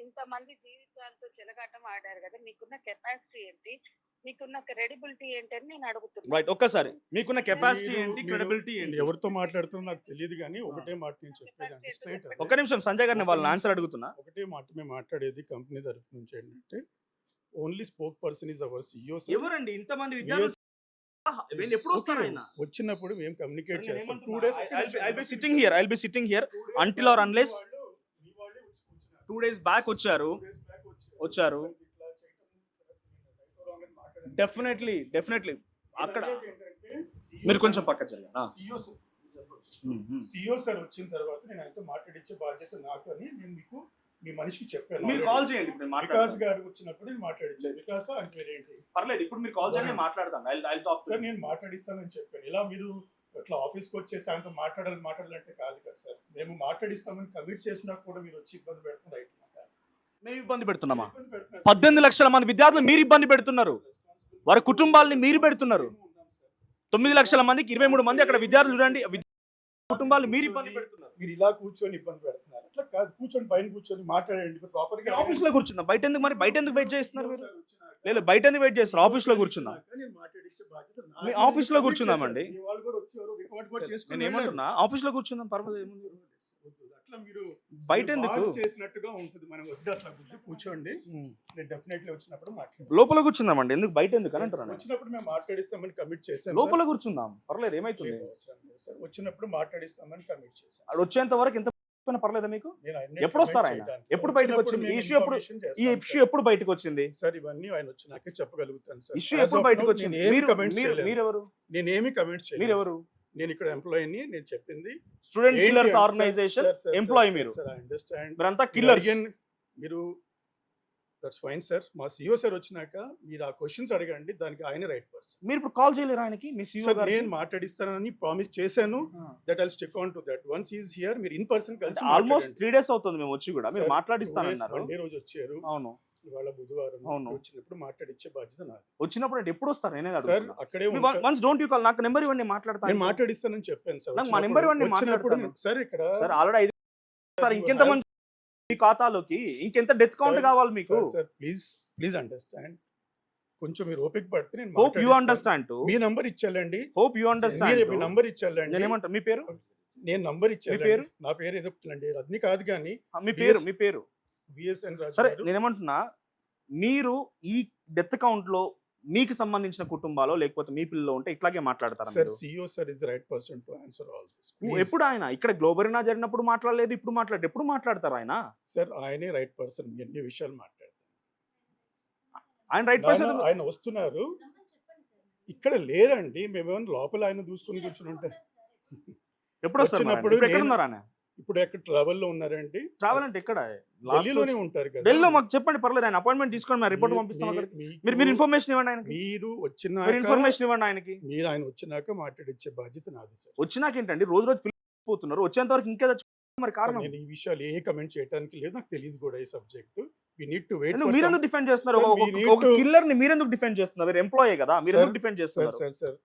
[SPEAKER 4] ఇంతమంది జీవితాలతో చెలగాటం ఆడారు కదా, మీకున్న కెపాసిటీ ఏంటి, మీకున్న క్రెడిబిలిటీ ఏంటి అని నేను అడుగుతున్నాను.
[SPEAKER 1] రైట్, ఒక్కసారి మీకున్న కెపాసిటీ ఏంటి, క్రెడిబిలిటీ ఏంటి?
[SPEAKER 3] ఎవరితో మాట్లాడుతున్నా నాకు తెలియదు, కానీ ఒకటే మాట నేను చెప్పేదాన్ని స్ట్రైట్.
[SPEAKER 1] ఒక్క నిమిషం సంజయ్ గారిని వాళ్ళని ఆన్సర్ అడుగుతున్నా.
[SPEAKER 3] ఒకటే మాట మేము మాట్లాడేది కంపెనీ తరఫు నుంచి ఏంటంటే only spoke person is our CEO.
[SPEAKER 1] ఎవరండి ఇంతమంది విద్యార్థులు? వీళ్ళు ఎప్పుడు వస్తారు? ఆయన
[SPEAKER 3] వచ్చినప్పుడు మేము కమ్యూనికేట్ చేస్తాం. 2
[SPEAKER 1] days I'll be sitting here until or unless 2 days back వచ్చారు. డెఫినెట్లీ అక్కడ మీరు కొంచెం పక్క జరగండి.
[SPEAKER 3] సిఇఓ సార్ వచ్చిన తర్వాత నేను ఆయనతో మాట్లాడించే బాధ్యత నాకు అని నేను మీకు మీ మనిషికి చెప్పాను.
[SPEAKER 1] మీరు కాల్ చేయండి, ఇప్పుడు నేను
[SPEAKER 3] వికాస్
[SPEAKER 1] మాట్లాడతాను.
[SPEAKER 3] గారు వచ్చినప్పుడు నేను మాట్లాడించాను. వికాస్ అని పేరేంటి?
[SPEAKER 1] పర్లేదు, ఇప్పుడు మీరు కాల్ చేయండి, నేను మాట్లాడతాను. I'll talk to
[SPEAKER 3] sir
[SPEAKER 1] you.
[SPEAKER 3] నేను మాట్లాడిస్తానని చెప్పాను. ఇలా మీరు అట్లా ఆఫీస్కి వచ్చేసి ఆయనతో మాట్లాడాలంటే కాదు కదా సార్. మేము మాట్లాడిస్తామని కమిట్ చేసినా కూడా మీరు వచ్చి ఇబ్బంది పెడుతున్నారు. రైట్ కాదు.
[SPEAKER 1] మేము ఇబ్బంది పెడుతున్నామా?
[SPEAKER 3] ఇబ్బంది పెడుతున్నారు.
[SPEAKER 1] 18 లక్షల మంది విద్యార్థులు మీరు ఇబ్బంది పెడుతున్నారు, వారి కుటుంబాలని మీరు పెడుతున్నారు. 9 లక్షల మందికి 23 మంది అక్కడ విద్యార్థులు చూడండి, కుటుంబాలు మీరు ఇబ్బంది పెడుతున్నారు.
[SPEAKER 3] మీరు ఇలా కూర్చొని ఇబ్బంది పెడుతున్నారు. అట్లా కాదు, కూర్చొని పైన కూర్చొని మాట్లాడండి ప్రాపర్ గా.
[SPEAKER 1] ఆఫీస్ లో కూర్చుందాం, బయట ఎందుకు? మరి బయట ఎందుకు వెయిట్ చేస్తున్నారు మీరు? లేదు, బయట ఎందుకు వెయిట్ చేస్తారు? ఆఫీస్ లో కూర్చుందాం. మీ ఆఫీస్ లో కూర్చుందామండి. నేను ఏమంటున్నా, ఆఫీస్ లో కూర్చుందాం, పర్వాలేదు, ఏముంది.
[SPEAKER 3] అట్లా మీరు
[SPEAKER 1] బయట ఎందుకు?
[SPEAKER 3] చేసినట్టుగా ఉంటుంది. మనం వద్దు, అట్లా కూర్చోండి. నేను డెఫినెట్లీ వచ్చినప్పుడు మాట్లాడతాను.
[SPEAKER 1] లోపల కూర్చుందామండి, ఎందుకు బయట ఎందుకు అని అంటున్నాను.
[SPEAKER 3] వచ్చినప్పుడు మేము మాట్లాడిస్తామని కమిట్ చేసాం.
[SPEAKER 1] లోపల కూర్చుందాం, పర్లేదు, ఏమైతుంది?
[SPEAKER 3] సార్ వచ్చినప్పుడు మాట్లాడిస్తామని కమిట్ చేసాం.
[SPEAKER 1] అక్కడ వచ్చేంత వరకు ఎంత పర్లేదా మీకు?
[SPEAKER 3] నేను
[SPEAKER 1] ఎప్పుడు వస్తారు ఆయన? ఎప్పుడు బయటకు వచ్చింది ఈ ఇష్యూ? ఎప్పుడు బయటకు వచ్చింది
[SPEAKER 3] సార్? ఇవన్నీ ఆయన వచ్చినాకే చెప్పగలుగుతాను సార్.
[SPEAKER 1] ఇష్యూ ఎప్పుడు బయటకు వచ్చింది? మీరెవరు?
[SPEAKER 3] నేనేమి కమెంట్ చేయలేదు.
[SPEAKER 1] మీరెవరు?
[SPEAKER 3] నేను ఇక్కడ ఎంప్లాయీని. నేను చెప్పింది
[SPEAKER 1] స్టూడెంట్ కిల్లర్స్ ఆర్గనైజేషన్ ఎంప్లాయీ. మీరు
[SPEAKER 3] అండర్స్టాండ్,
[SPEAKER 1] మీరంతా కిల్లర్స్.
[SPEAKER 3] మీరు దట్స్ ఫైన్ సార్. మా సిఇఓ సార్ వచ్చినాక మీరు ఆ క్వశ్చన్స్ అడగండి, దానికి ఆయన రైట్ పర్సన్.
[SPEAKER 1] మీరు ఇప్పుడు కాల్ చేయలేరు ఆయనకి? మీ సిఇఓ గారు
[SPEAKER 3] నేను మాట్లాడిస్తానని ప్రామిస్ చేశాను. That I'll stick on to that. Once is here, మీరు ఇన్ పర్సన్ కలిసి
[SPEAKER 1] ఆల్మోస్ట్ 3 days అవుతుంది మేము వచ్చి కూడా. మీరు మాట్లాడిస్తానన్నారు.
[SPEAKER 3] మండే రోజు వచ్చారు.
[SPEAKER 1] అవును,
[SPEAKER 3] ఇవాళ బుధవారం.
[SPEAKER 1] అవును.
[SPEAKER 3] వచ్చినప్పుడు మాట్లాడించే బాధ్యత నాది.
[SPEAKER 1] వచ్చినప్పుడు అంటే ఎప్పుడు వస్తారు? నేనే
[SPEAKER 3] సార్ అక్కడే
[SPEAKER 1] వన్స్ డోంట్ యూ కాల్, నాకు నెంబర్ ఇవ్వండి, మాట్లాడతాను.
[SPEAKER 3] నేను మాట్లాడిస్తానని చెప్పాను సార్.
[SPEAKER 1] నాకు మా నెంబర్ ఇవ్వండి,
[SPEAKER 3] వచ్చినప్పుడు
[SPEAKER 1] మాట్లాడతాను.
[SPEAKER 3] సార్ ఇక్కడ
[SPEAKER 1] సార్ ఆల్రెడీ 5 సార్, ఇంకెంత మంది మీ ఖాతాలోకి ఇంకెంత డెత్ కౌంట్ కావాలి మీకు?
[SPEAKER 3] Sir please understand. కొంచెం మీరు ఓపిక పడితే నేను
[SPEAKER 1] హోప్ యు అండర్స్టాండ్ టు.
[SPEAKER 3] మీ నంబర్ ఇచ్చాలండి.
[SPEAKER 1] Hope you understand.
[SPEAKER 3] మీ నంబర్ ఇచ్చాలండి.
[SPEAKER 1] నేను ఏమంటా, మీ పేరు?
[SPEAKER 3] నేను నంబర్ ఇచ్చాను.
[SPEAKER 1] పేరు?
[SPEAKER 3] నా పేరు ఏదో అండి, అన్ని కాదు కానీ
[SPEAKER 1] మీ పేరు
[SPEAKER 3] విఎస్ఎన్ రాజు.
[SPEAKER 1] సరే, నేనేమంటున్నా, మీరు ఈ డెత్ కౌంట్ లో మీకు సంబంధించిన కుటుంబాలు లేకపోతే మీ పిల్లలు ఉంటే ఇట్లాగే మాట్లాడతారా?
[SPEAKER 3] Sir CEO sir is right person to answer all this.
[SPEAKER 1] ఎప్పుడు ఆయన ఇక్కడ గ్లోబరీనా జరిగినప్పుడు మాట్లాడలేదు, ఇప్పుడు ఎప్పుడు మాట్లాడతారు ఆయన?
[SPEAKER 3] సార్ ఆయనే రైట్ పర్సన్, ఎన్ని విషయాలు మాట్లాడతారు.
[SPEAKER 1] ఆయన రైట్ పర్సన్.
[SPEAKER 3] ఆయన వస్తున్నారు, ఇక్కడ లేరండి. మేమేమన్నా లోపల ఆయన చూసుకుని కూర్చుని ఉంటారు.
[SPEAKER 1] ఎప్పుడు వస్తున్నప్పుడు ఎక్కడ ఉన్నారు ఆయన?
[SPEAKER 3] ఇప్పుడు ఎక్కడ ట్రావెల్ లో ఉన్నారండి?
[SPEAKER 1] ట్రావెల్ అంటే ఎక్కడ?
[SPEAKER 3] ఢిల్లీలోనే ఉంటారు కదా.
[SPEAKER 1] ఢిల్లీలో మాకు చెప్పండి, పర్లేదు, ఆయన అపాయింట్మెంట్ తీసుకోండి, మేము రిపోర్ట్ పంపిస్తాం. మీరు ఇన్ఫర్మేషన్ ఇవ్వండి ఆయనకి.
[SPEAKER 3] మీరు
[SPEAKER 1] ఇన్ఫర్మేషన్ ఇవ్వండి ఆయనకి.
[SPEAKER 3] మీరు ఆయన వచ్చినాక మాట్లాడించే బాధ్యత నాది సార్.
[SPEAKER 1] వచ్చినాక ఏంటండి, రోజు పోతున్నారు, వచ్చేంత వరకు ఇంకా మరి కారణం?
[SPEAKER 3] నేను ఈ విషయాలు ఏ కమెంట్ చేయడానికి లేదు, నాకు తెలియదు కూడా ఈ subject. We need to wait.
[SPEAKER 1] మీరెందుకు డిఫెండ్ చేస్తున్నారు? ఒక కిల్లర్ ని మీరెందుకు డిఫెండ్ చేస్తున్నారు? మీరు ఎంప్లాయీ కదా, మీరెందుకు డిఫెండ్ చేస్తున్నారు?
[SPEAKER 3] Sir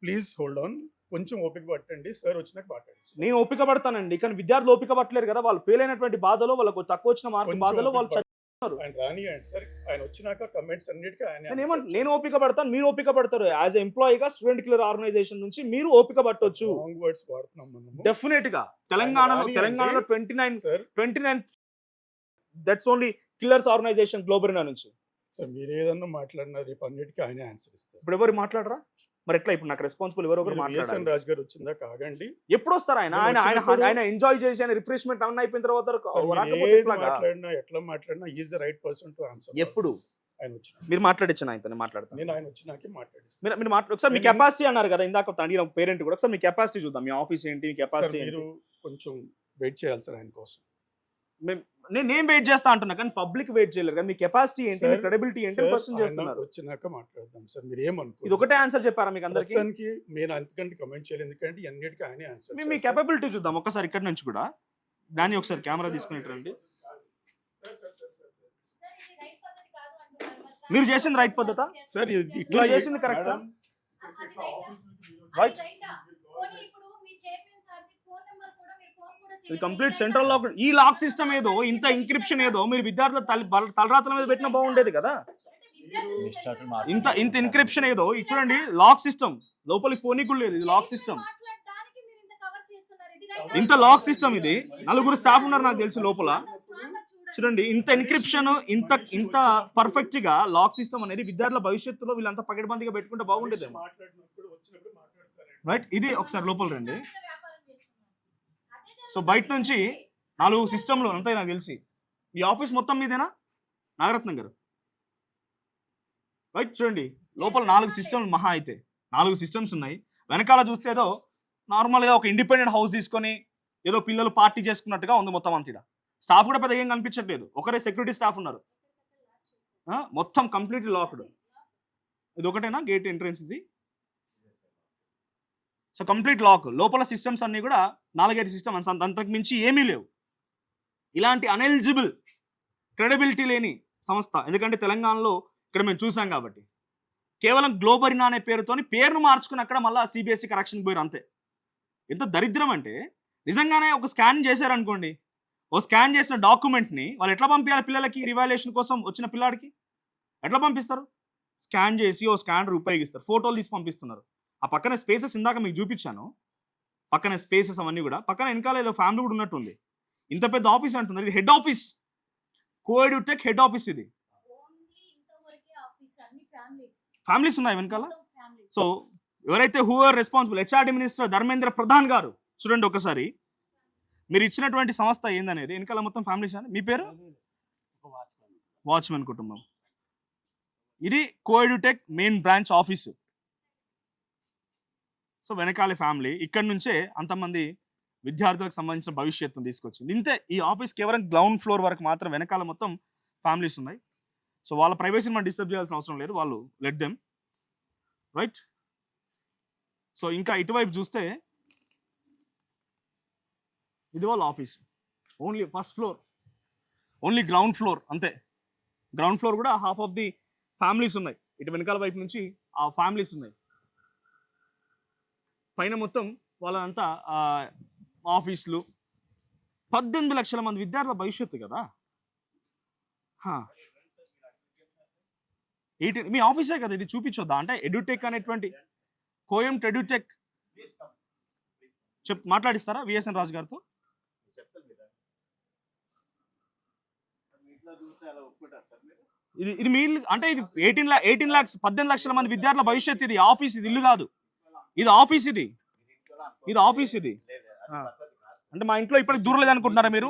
[SPEAKER 3] please hold on. కొంచెం ఓపిక పట్టండి, సార్ వచ్చినాక మాట్లాడిస్తాను.
[SPEAKER 1] నేను ఓపిక పడతానండి, కానీ విద్యార్థులు ఓపిక పట్టలేరు కదా. వాళ్ళు ఫెయిల్ అయినటువంటి బాధలో, వాళ్ళకు తక్కువ వచ్చిన మార్కు
[SPEAKER 3] కొంచెం
[SPEAKER 1] బాధలో
[SPEAKER 3] ఓపిక
[SPEAKER 1] వాళ్ళు
[SPEAKER 3] ఆయన రానియండి సార్, ఆయన వచ్చినాక కమెంట్స్ అన్నిటికీ ఆయన
[SPEAKER 1] నేను ఓపిక పడతాను, మీరు ఓపిక పడతారు. యాజ్ ఎంప్లాయీగా స్టూడెంట్ కిల్లర్ ఆర్గనైజేషన్ నుంచి మీరు ఓపిక పట్టొచ్చు.
[SPEAKER 3] రాంగ్ వర్డ్స్ వాడుతున్నాం మనము.
[SPEAKER 1] డెఫినెట్ గా తెలంగాణలో
[SPEAKER 3] రానియండి.
[SPEAKER 1] 29 that's only killers organisation Globarena నుంచి.
[SPEAKER 3] సార్ మీరు ఏదన్నా మాట్లాడినా రేపు అన్నిటికీ ఆయనే ఆన్సర్ ఇస్తారు.
[SPEAKER 1] ఇప్పుడు ఎవరు మాట్లాడరా మరి ఎట్లా? ఇప్పుడు నాకు రెస్పాన్సిబుల్ ఎవరు ఒకరు
[SPEAKER 3] విఎస్ఎన్
[SPEAKER 1] మాట్లాడాలి.
[SPEAKER 3] రాజు గారు వచ్చిందా కాగండి.
[SPEAKER 1] ఎప్పుడు వస్తారు ఆయన?
[SPEAKER 3] నేను
[SPEAKER 1] ఆయన ఆయన
[SPEAKER 3] వచ్చినప్పుడు-
[SPEAKER 1] ఆయన ఎంజాయ్ చేసి ఆయన రిఫ్రెష్మెంట్ అన్న అయిపోయిన తర్వాత
[SPEAKER 3] సార్ మీరు
[SPEAKER 1] రాకపోతే
[SPEAKER 3] ఏది
[SPEAKER 1] ఎట్లాగా?
[SPEAKER 3] మాట్లాడినా ఎట్లా మాట్లాడినా is the right person to answer.
[SPEAKER 1] ఎప్పుడు?
[SPEAKER 3] ఆయన వచ్చి
[SPEAKER 1] మీరు మాట్లాడించాను ఆయనతో మాట్లాడతాను.
[SPEAKER 3] నేను ఆయన వచ్చినాకే మాట్లాడిస్తాను.
[SPEAKER 1] మీరు ఒకసారి మీ
[SPEAKER 3] నేను-
[SPEAKER 1] కెపాసిటీ అన్నారు కదా ఇందాక అడిగిన పేరెంట్ కూడా, ఒకసారి మీ కెపాసిటీ చూద్దాం. మీ ఆఫీస్ ఏంటి, మీ
[SPEAKER 3] సార్
[SPEAKER 1] కెపాసిటీ
[SPEAKER 3] మీరు కొంచెం వెయిట్ చేయాలి సార్ ఆయన కోసం.
[SPEAKER 1] నేను వెయిట్ చేస్తా అంటున్నా, కానీ పబ్లిక్ వెయిట్ చేయలేరు కదా. మీ కెపాసిటీ ఏంటి, మీ
[SPEAKER 3] సార్,
[SPEAKER 1] క్రెడిబిలిటీ ఏంటి
[SPEAKER 3] సార్,
[SPEAKER 1] క్వశ్చన్
[SPEAKER 3] ఆయన
[SPEAKER 1] చేస్తున్నారు.
[SPEAKER 3] వచ్చినాక మాట్లాడదాం సార్. మీరు ఏమనుకో
[SPEAKER 1] ఇది ఒకటే ఆన్సర్ చెప్పారా మీకు అందరికి?
[SPEAKER 3] ప్రస్తుతానికి నేను అంతకంటే కమెంట్ చేయలేదు, ఎందుకంటే అన్నిటికీ ఆయనే ఆన్సర్.
[SPEAKER 1] మీ కెపబిలిటీ చూద్దాం ఒకసారి ఇక్కడ నుంచి కూడా. దాన్ని ఒకసారి కెమెరా తీసుకునేటండి. మీరు చేసింది రైట్ పద్ధతా?
[SPEAKER 3] సార్ ఇది
[SPEAKER 1] మీరు
[SPEAKER 3] ఇట్లా
[SPEAKER 1] చేసింది కరెక్టా?
[SPEAKER 5] రైట్.
[SPEAKER 1] ఇది కంప్లీట్ సెంట్రల్ లాక్. ఈ లాక్ సిస్టమ్ ఏదో, ఇంత ఇంక్రిప్షన్ ఏదో మీరు విద్యార్థుల తలరాతల మీద పెట్టినా బాగుండేది కదా. ఇంత ఇంత ఇన్క్రిప్షన్ ఏదో ఇది చూడండి, లాక్ సిస్టమ్ లోపలికి పోనీ కూడా లేదు. ఇది లాక్ సిస్టమ్, ఇంత లాక్ సిస్టమ్. ఇది నలుగురు స్టాఫ్ ఉన్నారు నాకు తెలిసి లోపల. చూడండి ఇంత ఎన్క్రిప్షన్, ఇంత ఇంత పర్ఫెక్ట్ గా లాక్ సిస్టమ్ అనేది విద్యార్థుల భవిష్యత్తులో వీళ్ళంతా పకడ్బందీగా పెట్టుకుంటే బాగుండేదేమో.
[SPEAKER 3] మాట్లాడినప్పుడు వచ్చినప్పుడు మాట్లాడతారండి.
[SPEAKER 1] రైట్, ఇది ఒకసారి లోపల రండి. సో బయట నుంచి 4 సిస్టమ్లు అంతే నాకు తెలిసి. ఈ ఆఫీస్ మొత్తం మీదేనా నాగరత్నం గారు? రైట్, చూడండి లోపల 4 సిస్టమ్లు మహా అయితే 4 సిస్టమ్స్ ఉన్నాయి. వెనకాల చూస్తే ఏదో నార్మల్గా ఒక ఇండిపెండెంట్ హౌస్ తీసుకొని ఏదో పిల్లలు పార్టీ చేసుకున్నట్టుగా ఉంది మొత్తం అంతా. స్టాఫ్ కూడా పెద్దగా ఏం కనిపించట్లేదు, ఒకరే సెక్యూరిటీ స్టాఫ్ ఉన్నారు. మొత్తం కంప్లీట్ లాక్డ్. ఇది ఒకటేనా గేట్ ఎంట్రన్స్ ఇది? So complete lock. లోపల సిస్టమ్స్ అన్నీ కూడా 4-5 సిస్టమ్స్, అంతకు మించి ఏమీ లేవు. ఇలాంటి అన్ఎలిజిబుల్, క్రెడిబిలిటీ లేని సంస్థ. ఎందుకంటే తెలంగాణలో ఇక్కడ మేము చూసాం కాబట్టి. కేవలం గ్లోబరీనా అనే పేరుతోని పేరును మార్చుకుని అక్కడ మళ్ళీ సిబిఎస్ఈ కరెక్షన్కి పోయారు అంతే. ఎంత దరిద్రం అంటే, నిజంగానే ఒక స్కాన్ చేశారనుకోండి, ఓ స్కాన్ చేసిన డాక్యుమెంట్ని వాళ్ళు ఎట్లా పంపించాలి పిల్లలకి? రివాల్యుయేషన్ కోసం వచ్చిన పిల్లాడికి ఎట్లా పంపిస్తారు? స్కాన్ చేసి ఓ స్కానర్ ఉపయోగిస్తారు, ఫోటోలు తీసి పంపిస్తున్నారు. ఆ పక్కన స్పేసెస్ ఇందాక మీకు చూపించాను, పక్కన స్పేసెస్ అవన్నీ కూడా. పక్కన వెనకాల ఏదో ఫ్యామిలీ కూడా ఉన్నట్టుంది. ఇంత పెద్ద ఆఫీస్ అంటున్నారు, ఇది హెడ్ ఆఫీస్, కోఎడ్యుటెక్ హెడ్ ఆఫీస్. ఇది ఫ్యామిలీస్ ఉన్నాయి వెనకాల. సో ఎవరైతే who are responsible, HRD minister Dharmendra Pradhan గారు, చూడండి ఒకసారి మీరు ఇచ్చినటువంటి సంస్థ ఏందనేది. వెనకాల మొత్తం ఫ్యామిలీస్. అని మీ పేరు? వాచ్మెన్ కుటుంబం. ఇది కోఎడ్యుటెక్ మెయిన్ బ్రాంచ్ ఆఫీసు. సో వెనకాల ఫ్యామిలీ, ఇక్కడ నుంచే అంతమంది విద్యార్థులకు సంబంధించిన భవిష్యత్తును తీసుకొచ్చింది. ఇంతే, ఈ ఆఫీస్ కేవలం గ్రౌండ్ ఫ్లోర్ వరకు మాత్రం, వెనకాల మొత్తం ఫ్యామిలీస్ ఉన్నాయి. సో వాళ్ళ ప్రైవసీని మనం డిస్టర్బ్ చేయాల్సిన అవసరం లేదు, వాళ్ళు లెట్ దెమ్. రైట్. సో ఇంకా ఇటువైపు చూస్తే ఇది వాళ్ళ office. Only first floor, only ground floor అంతే. గ్రౌండ్ ఫ్లోర్ కూడా హాఫ్ ఆఫ్ ది ఫ్యామిలీస్ ఉన్నాయి. ఇటు వెనకాల వైపు నుంచి ఆ ఫ్యామిలీస్ ఉన్నాయి. పైన మొత్తం వాళ్ళంతా ఆఫీసులు. 18 లక్షల మంది విద్యార్థుల భవిష్యత్తు కదా. 18 మీ ఆఫీసే కదా ఇది, చూపించొద్దా? అంటే ఎడ్యుటెక్ అనేటువంటి కోయంట్ ఎడ్యుటెక్ మాట్లాడిస్తారా విఎస్ఎన్ రాజు గారితో? ఇది మీ ఇల్లు అంటే, ఇది 18 lakhs 18 లక్షల మంది విద్యార్థుల భవిష్యత్తు. ఇది ఆఫీస్, ఇది ఇల్లు కాదు. ఇది ఆఫీస్, ఇది ఆఫీస్. ఇది అంటే మా ఇంట్లో ఇప్పటికి దూరలేదు అనుకుంటున్నారా మీరు?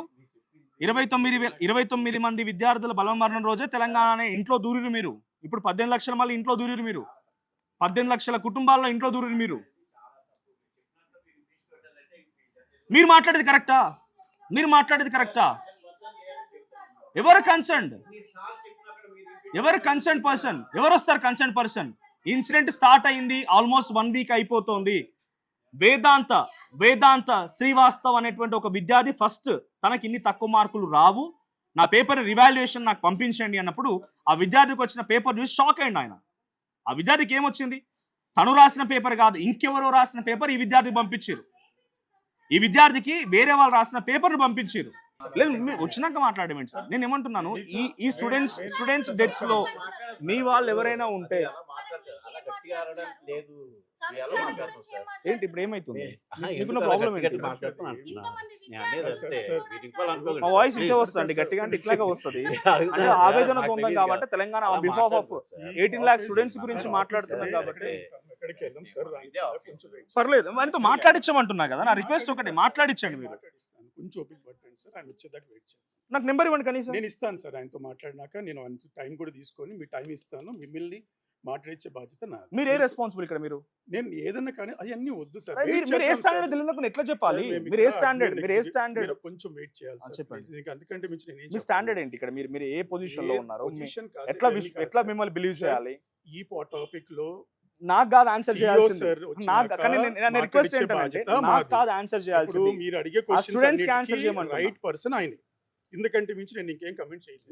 [SPEAKER 1] 29 మంది విద్యార్థుల బలమరణం రోజే తెలంగాణ ఇంట్లో దూరిరు మీరు. ఇప్పుడు 18 లక్షల మళ్ళీ ఇంట్లో దూరిరు మీరు. 18 లక్షల కుటుంబాల్లో ఇంట్లో దూరిరు మీరు. మీరు మాట్లాడేది కరెక్టా? ఎవరు కన్సర్న్ పర్సన్? ఎవరు వస్తారు కన్సర్న్ పర్సన్? ఇన్సిడెంట్ స్టార్ట్ అయింది, ఆల్మోస్ట్ 1 వీక్ అయిపోతుంది. వేదాంత శ్రీవాస్తవ్ అనేటువంటి ఒక విద్యార్థి ఫస్ట్ తనకి ఇన్ని తక్కువ మార్కులు రావు, నా పేపర్ రివాల్యుయేషన్ నాకు పంపించండి అన్నప్పుడు ఆ విద్యార్థికి వచ్చిన పేపర్ చూసి షాక్ అయ్యింది ఆయన. ఆ విద్యార్థికి ఏమొచ్చింది? తను రాసిన పేపర్ కాదు, ఇంకెవరో రాసిన పేపర్ ఈ విద్యార్థికి పంపించారు. ఈ విద్యార్థికి వేరే వాళ్ళు రాసిన పేపర్ను పంపించారు. లేదు మీరు వచ్చినాక మాట్లాడేమండి సార్. నేను ఏమంటున్నాను, ఈ స్టూడెంట్స్ డెత్స్ లో మీ వాళ్ళు ఎవరైనా ఉంటే ఏంటి ఇప్పుడు ఏమైతుంది? ప్రాబ్లం ఏంటి? మా వాయిస్ ఇట్లా వస్తుంది గట్టిగా, అంటే ఇట్లాగా వస్తుంది. అంటే ఆవేదన పొందాం కాబట్టి Telangana behalf of 18 lakhs students గురించి మాట్లాడుతున్నాం కాబట్టి పర్లేదు, ఆయనతో మాట్లాడించమంటున్నా కదా. నా రిక్వెస్ట్ ఒకటి, మాట్లాడించండి మీరు.
[SPEAKER 3] కొంచెం ఓపిక పట్టండి సార్, ఆయన వచ్చేదాకా వెయిట్ చేయండి.
[SPEAKER 1] నాకు నెంబర్ ఇవ్వండి కనీసం.
[SPEAKER 3] నేను ఇస్తాను సార్, ఆయనతో మాట్లాడినాక నేను టైం కూడా తీసుకొని మీ టైం ఇస్తాను. మిమ్మల్ని మాట్లాడించే బాధ్యత నాది.
[SPEAKER 1] మీరు ఏ రెస్పాన్సిబుల్ ఇక్కడ? మీరు
[SPEAKER 3] నేను ఏదన్నా కానీ అవన్నీ వద్దు సార్.
[SPEAKER 1] మీరు ఏ స్టాండర్డ్ తెలియదు ఎట్లా చెప్పాలి? మీరు ఏ స్టాండర్డ్
[SPEAKER 3] కొంచెం వెయిట్ చేయాలి సార్,
[SPEAKER 1] చెప్పండి.
[SPEAKER 3] అందుకంటే మించి నేను
[SPEAKER 1] మీ స్టాండర్డ్ ఏంటి ఇక్కడ? మీరు ఏ పొజిషన్ లో ఉన్నారు? ఎట్లా మిమ్మల్ని బిలీవ్ చేయాలి?
[SPEAKER 3] ఈ టాపిక్ లో
[SPEAKER 1] నాకు కాదు ఆన్సర్ చేయాల్సింది. రిక్వెస్ట్ ఏంటంటే నాకు కాదు ఆన్సర్ చేయాల్సింది.
[SPEAKER 3] మీరు అడిగే క్వశ్చన్స్ రైట్ పర్సన్ ఆయన. ఎందుకంటే మించి నేను ఇంకేం కమెంట్ చేయలేదు.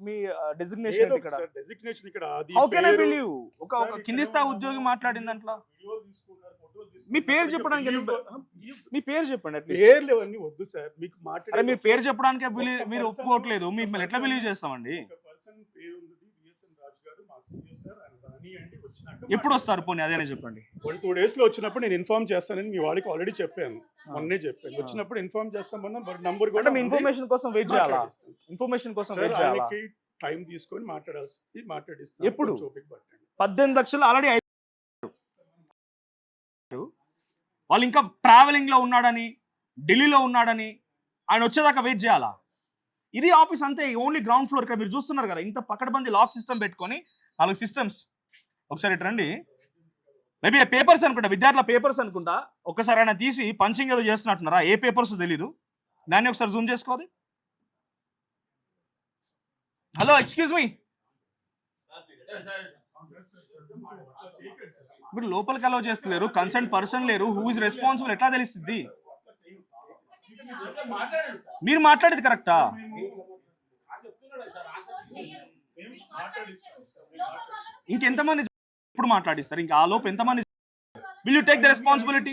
[SPEAKER 1] మీ డెసిగ్నేషన్ ఇక్కడ.
[SPEAKER 3] డెసిగ్నేషన్ ఇక్కడ
[SPEAKER 1] హౌ కెన్ ఐ బిలీవ్? ఒక కింది స్థాయి ఉద్యోగి మాట్లాడిందంట్లా. మీ పేరు చెప్పడానికి మీ పేరు చెప్పండి.
[SPEAKER 3] పేర్లు అవన్నీ వద్దు సార్. మీకు
[SPEAKER 1] మాట్లాడే మీ పేరు చెప్పడానికి మీరు ఒప్పుకోవట్లేదు. మిమ్మల్ని ఎట్లా బిలీవ్ చేస్తామండి? ఎప్పుడు వస్తారు పోనీ అదేనే చెప్పండి.
[SPEAKER 3] 1-2 days లో వచ్చినప్పుడు నేను ఇన్ఫార్మ్ చేస్తానని మీ వాళ్ళకి ఆల్రెడీ చెప్పాను. మొన్నే చెప్పాను, వచ్చినప్పుడు ఇన్ఫార్మ్ చేస్తామన్నా నంబర్ కూడా.
[SPEAKER 1] మీ ఇన్ఫర్మేషన్ కోసం వెయిట్ చేయాలా? ఇన్ఫర్మేషన్ కోసం వెయిట్ చేయాలా?
[SPEAKER 3] టైం తీసుకొని మాట్లాడిస్తాను.
[SPEAKER 1] ఎప్పుడు? 18 లక్షలు ఆల్రెడీ వాళ్ళు ఇంకా ట్రావెలింగ్ లో ఉన్నాడని, ఢిల్లీలో ఉన్నాడని, ఆయన వచ్చేదాకా వెయిట్ చేయాలా? ఇది ఆఫీస్ అంతే, ఓన్లీ గ్రౌండ్ ఫ్లోర్. ఇక్కడ మీరు చూస్తున్నారు కదా, ఇంత పక్కడబంది లాక్ సిస్టమ్ పెట్టుకొని 4 సిస్టమ్స్. ఒకసారి ఇటు రండి. మేబీ పేపర్స్ అనుకుంటా, విద్యార్థుల పేపర్స్ అనుకుంటా. ఒక్కసారి ఆయన తీసి పంచింగ్ ఏదో చేస్తున్నట్టున్నారా? ఏ పేపర్స్ తెలీదు. దాన్ని ఒకసారి జూమ్ చేసుకోవాలి. Hello, excuse me. మీరు లోపలికి అలౌ చేస్తలేరు, కన్సర్న్ పర్సన్ లేరు, హూ ఇస్ రెస్పాన్సిబుల్ ఎట్లా తెలుస్తుంది? మీరు మాట్లాడేది కరెక్టా? ఇంకెంతమంది ఎప్పుడు మాట్లాడిస్తారు? ఇంకా ఆ లోపు ఎంతమంది? Will you take the responsibility?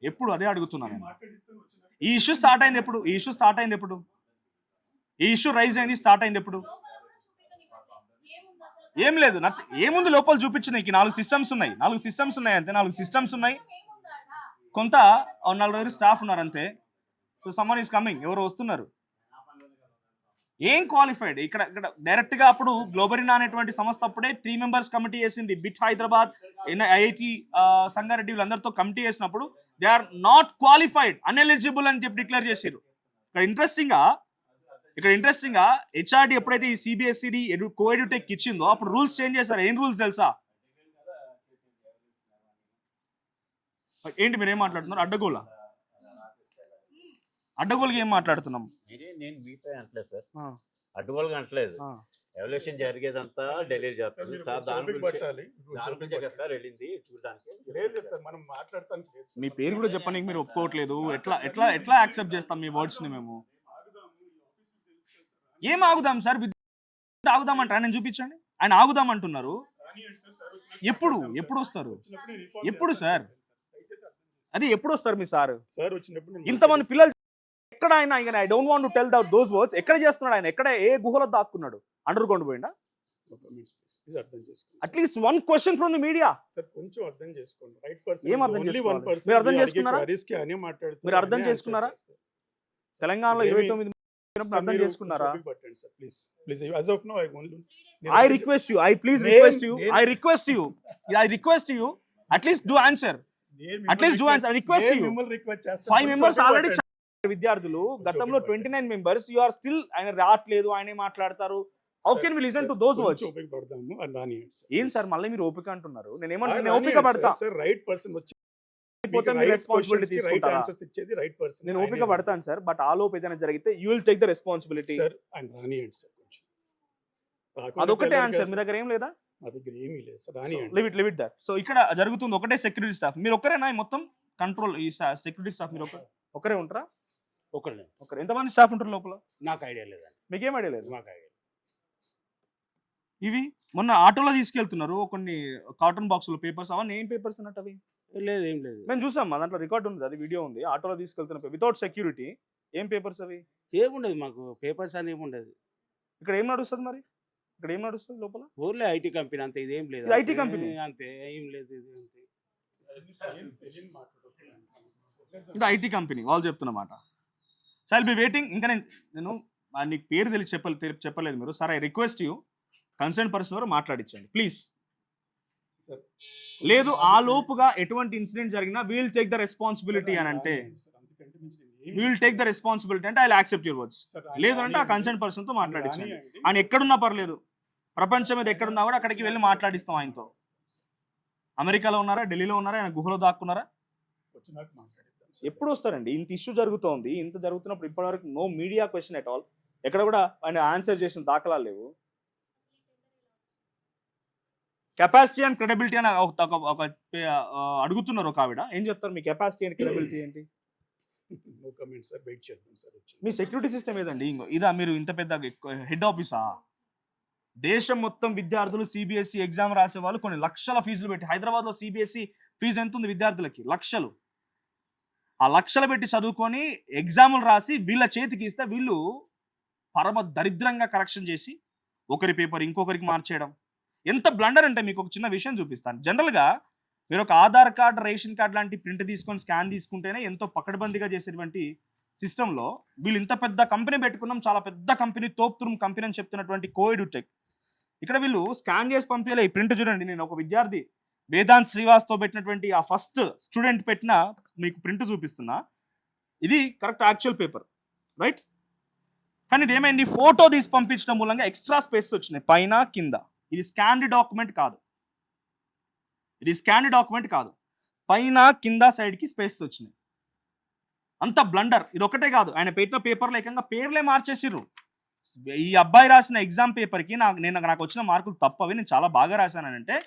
[SPEAKER 1] ఎప్పుడు అదే అడుగుతున్నాను. ఈ ఇష్యూ స్టార్ట్ అయింది ఎప్పుడు? ఈ ఇష్యూ రైజ్ అయింది, స్టార్ట్ అయింది ఎప్పుడు? ఏం లేదు, ఏముంది లోపల చూపించిన. 4 సిస్టమ్స్ ఉన్నాయి. 4 సిస్టమ్స్ ఉన్నాయి అంతే. 4 సిస్టమ్స్ ఉన్నాయి. కొంత 4 స్టాఫ్ ఉన్నారు అంతే. సో సమ్మన్ ఈస్ కమింగ్, ఎవరు వస్తున్నారు. ఏం క్వాలిఫైడ్ ఇక్కడ డైరెక్ట్ గా అప్పుడు గ్లోబరినా అనేటువంటి సంస్థ అప్పుడే 3 members కమిటీ వేసింది. బిట్ హైదరాబాద్, ఐఐటి సంగారెడ్డి వీళ్ళందరితో కమిటీ వేసినప్పుడు they are not qualified, uneligible అని చెప్పి డిక్లేర్ చేశారు. ఇక్కడ ఇంట్రెస్టింగ్ గా హెచ్ఆర్డి ఎప్పుడైతే ఈ సిబిఎస్ఈడి కోఎడ్యుటెక్ ఇచ్చిందో అప్పుడు రూల్స్ చేంజ్ చేశారు. ఏం రూల్స్ తెలుసా? ఏంటి మీరు ఏం మాట్లాడుతున్నారు? అడ్డగోలుగా ఏం మాట్లాడుతున్నాం?
[SPEAKER 2] నేను మీతో అంటలేదు సార్, అడ్డగోలుగా అంటలేదు. ఎవల్యూషన్ జరిగేదంతా ఢిల్లీ చేస్తుంది సార్. దాని గురించి కదా సార్ వెళ్ళింది చూడడానికి.
[SPEAKER 1] మీ పేరు కూడా చెప్పడానికి మీరు ఒప్పుకోవట్లేదు. ఎట్లా యాక్సెప్ట్ చేస్తాం మీ వర్డ్స్ ని? మేము ఏం ఆగుదాం సార్? ఆగుదామంటారు, ఆయన చూపించండి. ఆయన ఆగుదామంటున్నారు. ఎప్పుడు వస్తారు? ఎప్పుడు సార్? అది ఎప్పుడు వస్తారు మీ సార్? ఇంతమంది పిల్లలు ఎక్కడ ఆయన? I don't want to tell those words. ఎక్కడ చేస్తున్నాడు ఆయన? ఎక్కడ ఏ గుహలో దాక్కున్నాడు? అండర్ గ్రౌండ్ పోయిండా? At least 1 question from the media.
[SPEAKER 3] కొంచెం అర్థం చేసుకోండి. Right person.
[SPEAKER 1] ఏం అర్థం చేసుకోవాలి? మీరు అర్థం చేసుకున్నారా? తెలంగాణలో 29 అర్థం చేసుకున్నారా? I request you, I request you, at least do answer. I request you. 5 members already విద్యార్థులు, గతంలో 29 members. You are still ఆయన రావట్లేదు, ఆయనే మాట్లాడతారు. How can we listen to those words? ఏం సార్ మళ్ళీ మీరు ఓపిక అంటున్నారు? నేను ఏమంటున్నా, ఓపిక పడతా.
[SPEAKER 3] రైట్ పర్సన్ వచ్చి
[SPEAKER 1] రెస్పాన్సిబిలిటీ తీసుకుంటారా? నేను ఓపిక పడతాను సార్, బట్ ఆ లోపు ఏదైనా జరిగితే you will take the responsibility. అదొకటే ఆన్సర్. మీ దగ్గర ఏం లేదా? Live it that. సో ఇక్కడ జరుగుతుంది ఒకటే సెక్యూరిటీ స్టాఫ్. మీరు ఒక్కరేనా మొత్తం కంట్రోల్? ఈ సెక్యూరిటీ స్టాఫ్ మీరు ఒకరే ఉంటారా?
[SPEAKER 2] ఒకరే.
[SPEAKER 1] ఎంతమంది స్టాఫ్ ఉంటారు లోపల?
[SPEAKER 2] నాకు ఐడియా లేదండి.
[SPEAKER 1] మీకేం ఐడియా లేదు?
[SPEAKER 2] మాకు ఐడియా.
[SPEAKER 1] ఇవి మొన్న ఆటోలో తీసుకెళ్తున్నారు కొన్ని కాటన్ బాక్సులు పేపర్స్, అవన్నీ ఏం పేపర్స్ అన్నట్టు అవి?
[SPEAKER 5] లేదు, ఏం లేదు.
[SPEAKER 1] మేము చూసాం, మా దాంట్లో రికార్డ్ ఉంది, అది వీడియో ఉంది. ఆటోలో తీసుకెళ్తున్న వితౌట్ సెక్యూరిటీ ఏం పేపర్స్ అవి?
[SPEAKER 5] ఏముండదు మాకు పేపర్స్ అని ఏముండదు.
[SPEAKER 1] ఇక్కడ ఏం నడుస్తుంది మరి? ఇక్కడ ఏం నడుస్తుంది లోపల?
[SPEAKER 5] ఊర్లో ఐటీ కంపెనీ అంతే, ఇదేం లేదు.
[SPEAKER 1] ఇది IT కంపెనీ?
[SPEAKER 5] అంతే, ఏం లేదు, ఇది అంతే.
[SPEAKER 3] తెలియని మాట్లాడుతున్నాను.
[SPEAKER 1] ఇది IT కంపెనీ వాళ్ళు చెప్తున్నమాట. So I'll be waiting. ఇంకా నేను నీకు పేరు తెలిసి చెప్పలేదు మీరు. Sir, I request you, concern person వారు మాట్లాడించండి ప్లీజ్. లేదు ఆ లోపుగా ఎటువంటి ఇన్సిడెంట్ జరిగినా వీల్ టేక్ ద రెస్పాన్సిబిలిటీ అని అంటే, విల్ టేక్ ద రెస్పాన్సిబిలిటీ అంటే ఐ యాక్సెప్ట్ యువర్ వర్డ్స్. లేదు అంటే ఆ కన్సర్న్ పర్సన్ తో మాట్లాడించండి. ఆయన ఎక్కడున్నా పర్లేదు, ప్రపంచం మీద ఎక్కడున్నా కూడా అక్కడికి వెళ్ళి మాట్లాడిస్తాం ఆయనతో. అమెరికాలో ఉన్నారా, ఢిల్లీలో ఉన్నారా, ఆయన గుహలో దాక్కున్నారా?
[SPEAKER 3] వచ్చినాక మాట్లాడిద్దాం.
[SPEAKER 1] ఎప్పుడు వస్తారండి? ఇంత ఇష్యూ జరుగుతోంది, ఇంత జరుగుతున్నప్పుడు ఇప్పటివరకు no media question at all. ఎక్కడ కూడా ఆయన ఆన్సర్ చేసిన దాఖలాలు లేవు. కెపాసిటీ అండ్ క్రెడిబిలిటీ అని ఒక అడుగుతున్నారు ఒక ఆవిడ. ఏం చెప్తారు మీ కెపాసిటీ అండ్ క్రెడిబిలిటీ ఏంటి?
[SPEAKER 3] నో కమెంట్ సార్, వెయిట్ చేద్దాం సార్.
[SPEAKER 1] మీ సెక్యూరిటీ సిస్టమ్ ఏదండి? ఇదా మీరు ఇంత పెద్ద హెడ్ ఆఫీసా? దేశం మొత్తం విద్యార్థులు CBSE ఎగ్జామ్ రాసే వాళ్ళు కొన్ని లక్షల ఫీజులు పెట్టి, హైదరాబాద్లో CBSE ఫీజు ఎంత ఉంది విద్యార్థులకి? లక్షలు. ఆ లక్షలు పెట్టి చదువుకొని ఎగ్జాములు రాసి వీళ్ళ చేతికి ఇస్తే వీళ్ళు పరమ దరిద్రంగా కరెక్షన్ చేసి ఒకరి పేపర్ ఇంకొకరికి మార్చేయడం. ఎంత బ్లండర్ అంటే మీకు ఒక చిన్న విషయం చూపిస్తాను. జనరల్గా మీరు ఒక ఆధార్ కార్డ్, రేషన్ కార్డ్ లాంటి ప్రింట్ తీసుకొని స్కాన్ తీసుకుంటేనే ఎంతో పకడ్బందీగా చేసేటువంటి సిస్టంలో వీళ్ళు ఇంత పెద్ద కంపెనీ పెట్టుకున్నాం, చాలా పెద్ద కంపెనీ, తోపుతురుం కంపెనీ అని చెప్తున్నటువంటి కోఎడ్యుటెక్. ఇక్కడ వీళ్ళు స్కాన్ చేసి పంపించలే. ఈ ప్రింట్ చూడండి, నేను ఒక విద్యార్థి వేదాంత్ శ్రీవాస్తో పెట్టినటువంటి ఆ ఫస్ట్ స్టూడెంట్ పెట్టిన మీకు ప్రింట్ చూపిస్తున్నా. ఇది కరెక్ట్ యాక్చువల్ పేపర్, రైట్? కానీ ఇది ఏమైంది, ఫోటో తీసి పంపించడం మూలంగా ఎక్స్ట్రా స్పేస్ వచ్చినాయి పైన కింద. ఇది స్కాన్డ్ డాక్యుమెంట్ కాదు, ఇది స్కాన్డ్ డాక్యుమెంట్ కాదు, పైన కింద సైడ్కి స్పేస్ వచ్చినాయి. అంత బ్లండర్. ఇది ఒకటే కాదు, ఆయన పెట్టిన పేపర్లో ఏకంగా పేర్లే మార్చేసిర్రు. ఈ అబ్బాయి రాసిన ఎగ్జామ్ పేపర్కి నాకు వచ్చిన మార్కులు తప్పవి, నేను చాలా బాగా రాశానంటే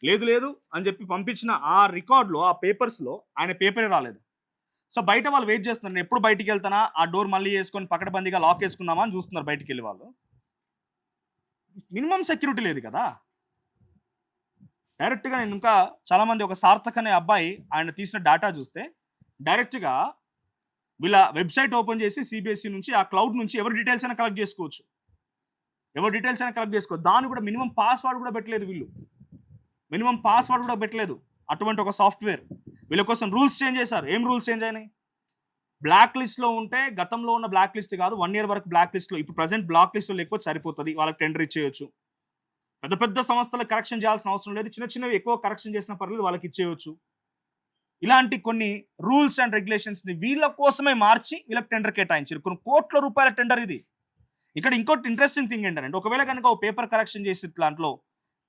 [SPEAKER 1] లేదు అని చెప్పి పంపించిన ఆ రికార్డులో, ఆ పేపర్స్లో ఆయన పేపరే రాలేదు. సో బయట వాళ్ళు వెయిట్ చేస్తున్నారు, నేను ఎప్పుడు బయటికి వెళ్తానా, ఆ డోర్ మళ్ళీ వేసుకొని పకడ్బందీగా లాక్ వేసుకుందామా అని చూస్తున్నారు బయటికి వెళ్ళి వాళ్ళు. మినిమం సెక్యూరిటీ లేదు కదా. డైరెక్ట్గా నేను ఇంకా చాలామంది, ఒక సార్థక్ అనే అబ్బాయి ఆయన తీసిన డేటా చూస్తే డైరెక్ట్గా వీళ్ళ వెబ్సైట్ ఓపెన్ చేసి CBSE నుంచి ఆ క్లౌడ్ నుంచి ఎవరి డీటెయిల్స్ అయినా కలెక్ట్ చేసుకోవచ్చు, దాన్ని కూడా మినిమం పాస్వర్డ్ కూడా పెట్టలేదు వీళ్ళు. అటువంటి ఒక సాఫ్ట్వేర్ వీళ్ళ కోసం రూల్స్ చేంజ్ చేశారు. ఏం రూల్స్ చేంజ్ అయినాయి? బ్లాక్ లిస్ట్లో ఉంటే, గతంలో ఉన్న బ్లాక్ లిస్ట్ కాదు, 1 year వరకు బ్లాక్ లిస్ట్లో, ఇప్పుడు ప్రజెంట్ బ్లాక్ లిస్ట్లో లేకపోతే సరిపోతుంది, వాళ్ళకి టెండర్ ఇచ్చేయచ్చు. పెద్ద పెద్ద సంస్థలకు కరెక్షన్ చేయాల్సిన అవసరం లేదు, చిన్నవి ఎక్కువ కరెక్షన్ చేసిన పర్లేదు వాళ్ళకి ఇచ్చేయచ్చు. ఇలాంటి కొన్ని రూల్స్ అండ్ రెగ్యులేషన్స్ని వీళ్ళ కోసమే మార్చి వీళ్ళకి టెండర్ కేటాయించారు. కొన్ని కోట్ల రూపాయల టెండర్ ఇది. ఇక్కడ ఇంకోటి ఇంట్రెస్టింగ్ థింగ్ ఏంటంటే, ఒకవేళ కనుక ఓ పేపర్ కరెక్షన్ చేసి దాంట్లో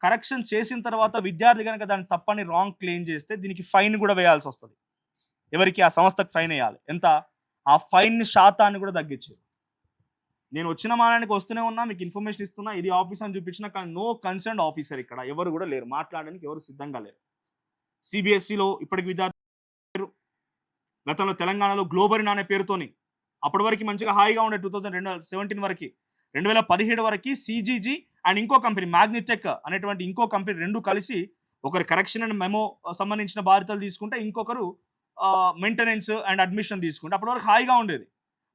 [SPEAKER 1] కరెక్షన్ చేసిన తర్వాత విద్యార్థి కనుక దాన్ని తప్పని రాంగ్ క్లెయిమ్ చేస్తే దీనికి ఫైన్ కూడా వేయాల్సి వస్తుంది. ఎవరికి? ఆ సంస్థకు ఫైన్ వేయాలి. ఎంత? ఆ ఫైన్ శాతాన్ని కూడా తగ్గించారు. నేను వచ్చిన మానానికి వస్తూనే ఉన్నా, మీకు ఇన్ఫర్మేషన్ ఇస్తున్నా, ఇది ఆఫీస్ అని చూపించిన, కానీ నో కన్సర్న్ ఆఫీసర్ ఇక్కడ ఎవరు కూడా లేరు, మాట్లాడడానికి ఎవరు సిద్ధంగా లేరు. CBSEలో ఇప్పటికి విద్యార్థి గతంలో తెలంగాణలో గ్లోబరిన్ అనే పేరుతోని అప్పటి వరకు మంచిగా హాయిగా ఉండే 2017 వరకు, 2017 వరకు CGG అండ్ ఇంకో కంపెనీ మ్యాగ్నెటెక్ అనేటువంటి ఇంకో కంపెనీ రెండు కలిసి ఒకరు కరెక్షన్ అండ్ మెమో సంబంధించిన బాధ్యతలు తీసుకుంటే, ఇంకొకరు మెయింటెనెన్స్ అండ్ అడ్మిషన్ తీసుకుంటే అప్పటి వరకు హాయిగా ఉండేది.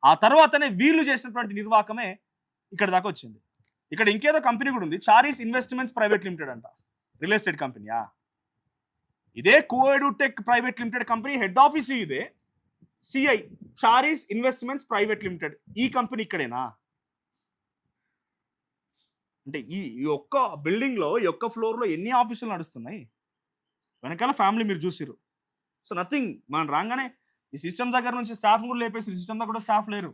[SPEAKER 1] ఆ తర్వాతనే వీళ్ళు చేసినటువంటి నిర్వాహకమే ఇక్కడ దాకా వచ్చింది. ఇక్కడ ఇంకేదో కంపెనీ కూడా ఉంది, చారీస్ ఇన్వెస్ట్మెంట్స్ ప్రైవేట్ లిమిటెడ్ అంట, రియల్ ఎస్టేట్ కంపెనీయా? ఇదే కోఎడ్యుటెక్ private limited company, head office ఇదే, CI Chari's investments private limited. ఈ కంపెనీ ఇక్కడేనా? అంటే ఈ ఒక్క బిల్డింగ్లో, ఈ ఒక్క ఫ్లోర్లో ఎన్ని ఆఫీసులు నడుస్తున్నాయి? వెనకాల ఫ్యామిలీ మీరు చూసిరు. So nothing. మనం రాగానే ఈ సిస్టమ్ దగ్గర నుంచి స్టాఫ్ కూడా లేపేసి, సిస్టమ్ దగ్గర కూడా స్టాఫ్ లేరు,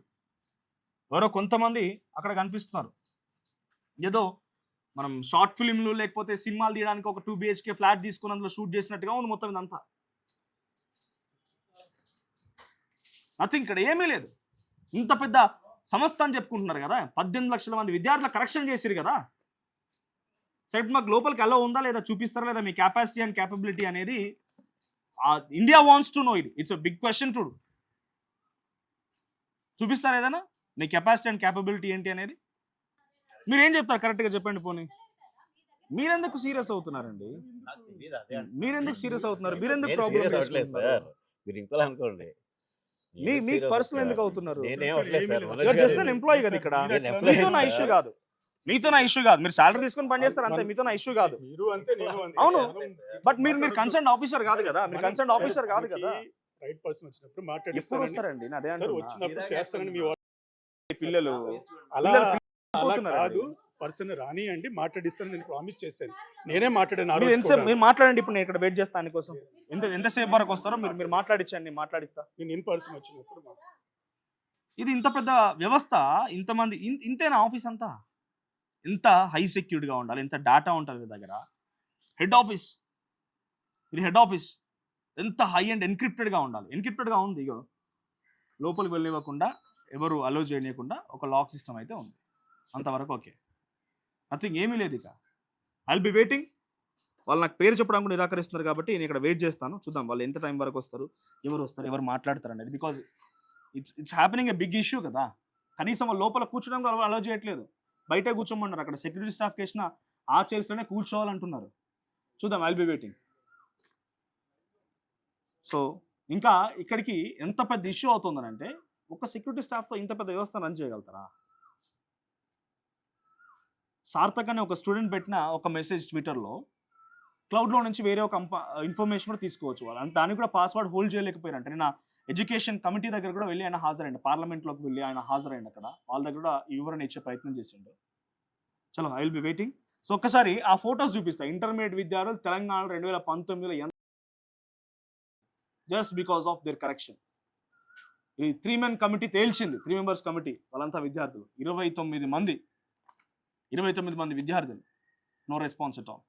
[SPEAKER 1] ఎవరో కొంతమంది అక్కడ కనిపిస్తున్నారు. ఏదో మనం షార్ట్ ఫిలింలు లేకపోతే సినిమాలు తీయడానికి ఒక 2 BHK ఫ్లాట్ తీసుకుని అందులో షూట్ చేసినట్టుగా ఉంది మొత్తం ఇదంతా. నథింగ్. ఇక్కడ ఏమీ లేదు. ఇంత పెద్ద సంస్థ అని చెప్పుకుంటున్నారు కదా, 18 లక్షల మంది విద్యార్థుల కరెక్షన్ చేసిరు కదా. సరే, మాకు లోపలికి అలో ఉందా లేదా చూపిస్తారా లేదా? మీ కెపాసిటీ అండ్ క్యాపబిలిటీ అనేది India wants to know. It's a big question too. చూపిస్తారా ఏదైనా మీ కెపాసిటీ అండ్ క్యాపబిలిటీ ఏంటి అనేది? మీరు ఏం చెప్తారు కరెక్ట్గా చెప్పండి. పోనీ మీరెందుకు సీరియస్ అవుతున్నారండి?
[SPEAKER 2] నాకు తెలియదు అదే అంటున్నా.
[SPEAKER 1] మీరెందుకు సీరియస్ అవుతున్నారు? మీరెందుకు
[SPEAKER 2] నేను
[SPEAKER 1] ప్రాబ్లం
[SPEAKER 2] సీరియస్ అవ్వట్లేదు
[SPEAKER 1] చేసుకుంటున్నారు?
[SPEAKER 2] సార్, మీరు ఇంకోలా అనుకోండి.
[SPEAKER 1] మీకు
[SPEAKER 2] serious
[SPEAKER 1] పర్సనల్ ఎందుకు
[SPEAKER 2] అవుతున్నారు?
[SPEAKER 1] అవుతున్నారు?
[SPEAKER 2] నేనేం
[SPEAKER 3] సార్,
[SPEAKER 2] అవ్వట్లేదు
[SPEAKER 3] ఏమీ
[SPEAKER 2] సార్,
[SPEAKER 3] లేదు.
[SPEAKER 2] మనోజ్
[SPEAKER 1] You're just
[SPEAKER 2] గారు.
[SPEAKER 1] an employee కదా ఇక్కడ.
[SPEAKER 2] నేను
[SPEAKER 3] అట్లా
[SPEAKER 2] employee
[SPEAKER 1] మీతో నా
[SPEAKER 2] సార్.
[SPEAKER 1] ఇష్యూ కాదు. మీతో నా ఇష్యూ కాదు. మీరు సాలరీ తీసుకొని పని చేస్తారు అంతే. మీతో నా ఇష్యూ కాదు.
[SPEAKER 3] మీరు అంతే, నేను అంతే.
[SPEAKER 1] అవును.
[SPEAKER 3] మనం
[SPEAKER 1] బట్ మీరు కన్సర్న్ ఆఫీసర్ కాదు కదా. మీరు కన్సర్న్ ఆఫీసర్ కాదు కదా.
[SPEAKER 3] రైట్ పర్సన్ వచ్చినప్పుడు
[SPEAKER 1] ఎప్పుడు
[SPEAKER 3] మాట్లాడిస్తానని
[SPEAKER 1] వస్తారండి? నా అదే
[SPEAKER 3] సార్,
[SPEAKER 1] అంటున్నా.
[SPEAKER 3] వచ్చినప్పుడు చేస్తానని మీ
[SPEAKER 1] పిల్లలు
[SPEAKER 3] అలా
[SPEAKER 1] పిల్లలు
[SPEAKER 3] అలా
[SPEAKER 1] పోతున్నారండి.
[SPEAKER 3] కాదు, పర్సన్ రానియండి, మాట్లాడిస్తాను, నేను ప్రామిస్ చేశాను. నేనే మాట్లాడాను ఆ
[SPEAKER 1] మీరు
[SPEAKER 3] రోజు
[SPEAKER 1] ఎంతసేపు
[SPEAKER 3] కూడా.
[SPEAKER 1] మీరు మాట్లాడండి. ఇప్పుడు నేను ఇక్కడ వెయిట్ చేస్తాను దానికోసం. ఎంతసేపు వరకు వస్తారో మీరు మాట్లాడించండి. మాట్లాడిస్తా.
[SPEAKER 3] నేను ఇన్ పర్సన్ వచ్చినప్పుడు
[SPEAKER 1] ఇది ఇంత పెద్ద వ్యవస్థ, ఇంతమంది ఇంతేనా ఆఫీస్ అంతా? ఎంత హై సెక్యూర్డ్గా ఉండాలి, ఎంత డేటా ఉంటుంది మీ దగ్గర. హెడ్ ఆఫీస్, ఇది హెడ్ ఆఫీస్. ఎంత హై అండ్ ఎన్క్రిప్టెడ్గా ఉండాలి. ఎన్క్రిప్టెడ్గా ఉంది. ఇగో లోపలికి వెళ్ళనివ్వకుండా, ఎవరు అలో చేయనీయకుండా ఒక లాక్ సిస్టమ్ అయితే ఉంది. అంతవరకు ఓకే, నథింగ్, ఏమీ లేదు. ఇక ఐల్ బి వెయిటింగ్. వాళ్ళు నాకు పేరు చెప్పడానికి నిరాకరిస్తున్నారు కాబట్టి నేను ఇక్కడ వెయిట్ చేస్తాను. చూద్దాం వాళ్ళు ఎంత టైం వరకు వస్తారు, ఎవరు వస్తారు, ఎవరు మాట్లాడతారు అనేది. Because it's happening a big issue కదా. కనీసం వాళ్ళు లోపల కూర్చోడానికి వాళ్ళు అలో చేయట్లేదు. బయటే కూర్చోమన్నారు. అక్కడ సెక్యూరిటీ స్టాఫ్కి వేసిన ఆ చైర్స్లోనే కూర్చోవాలంటున్నారు. చూద్దాం, ఐల్ బి వెయిటింగ్. సో ఇంకా ఇక్కడికి ఎంత పెద్ద ఇష్యూ అవుతుందనంటే, ఒక సెక్యూరిటీ స్టాఫ్తో ఇంత పెద్ద వ్యవస్థ రన్ చేయగలుగుతారా? సార్థక్ అనే ఒక స్టూడెంట్ పెట్టిన ఒక మెసేజ్ ట్విట్టర్లో, క్లౌడ్లో నుంచి వేరే ఒక ఇన్ఫర్మేషన్ కూడా తీసుకోవచ్చు వాళ్ళు. అంటే దానికి కూడా పాస్వర్డ్ హోల్డ్ చేయలేకపోయారంటే, నేను ఎడ్యుకేషన్ కమిటీ దగ్గర కూడా వెళ్ళి ఆయన హాజరైండు. పార్లమెంట్లోకి వెళ్ళి ఆయన హాజరైండు. అక్కడ వాళ్ళ దగ్గర కూడా వివరణ ఇచ్చే ప్రయత్నం చేసిండు. చలో, I will be waiting. So ఒక్కసారి ఆ ఫొటోస్ చూపిస్తా. ఇంటర్మీడియట్ విద్యార్థులు తెలంగాణ 2019లో just because of their correction. ఈ 3 men కమిటీ తేల్చింది. 3 members కమిటీ, వాళ్ళంతా విద్యార్థులు. 29 మంది విద్యార్థులు. No response at all.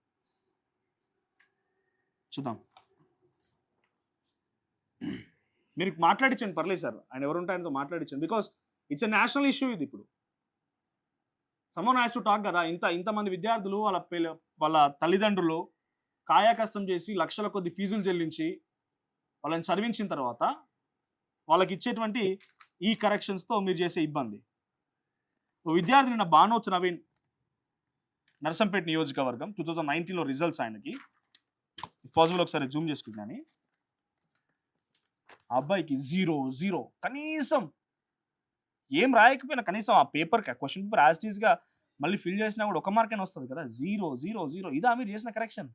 [SPEAKER 1] చూద్దాం. మీరు మాట్లాడించండి, పర్లేదు సార్. ఆయన ఎవరుంటే ఆయనతో మాట్లాడించండి. Because it's a national issue ఇది. ఇప్పుడు సమ్మన్ హ్యాస్ టు టాక్ కదా. ఇంతమంది విద్యార్థులు వాళ్ళ తల్లిదండ్రులు కాయాకష్టం చేసి లక్షల కొద్ది ఫీజులు చెల్లించి వాళ్ళని చదివించిన తర్వాత వాళ్ళకి ఇచ్చేటువంటి ఈ కరెక్షన్స్తో మీరు చేసే ఇబ్బంది. విద్యార్థి నిన్న బానోత్ నవీన్, నర్సంపేట నియోజకవర్గం, 2019లో రిజల్ట్స్ ఆయనకి. పాసిబుల్ ఒకసారి జూమ్ చేసుకుంటున్నాను. ఆ అబ్బాయికి 0 కనీసం ఏం రాయకపోయినా, కనీసం ఆ paper question paper as it ఈస్గా మళ్ళీ ఫిల్ చేసినా కూడా 1 మార్క్ అయినా వస్తుంది కదా. 0 ఇదా మీరు చేసిన కరెక్షన్?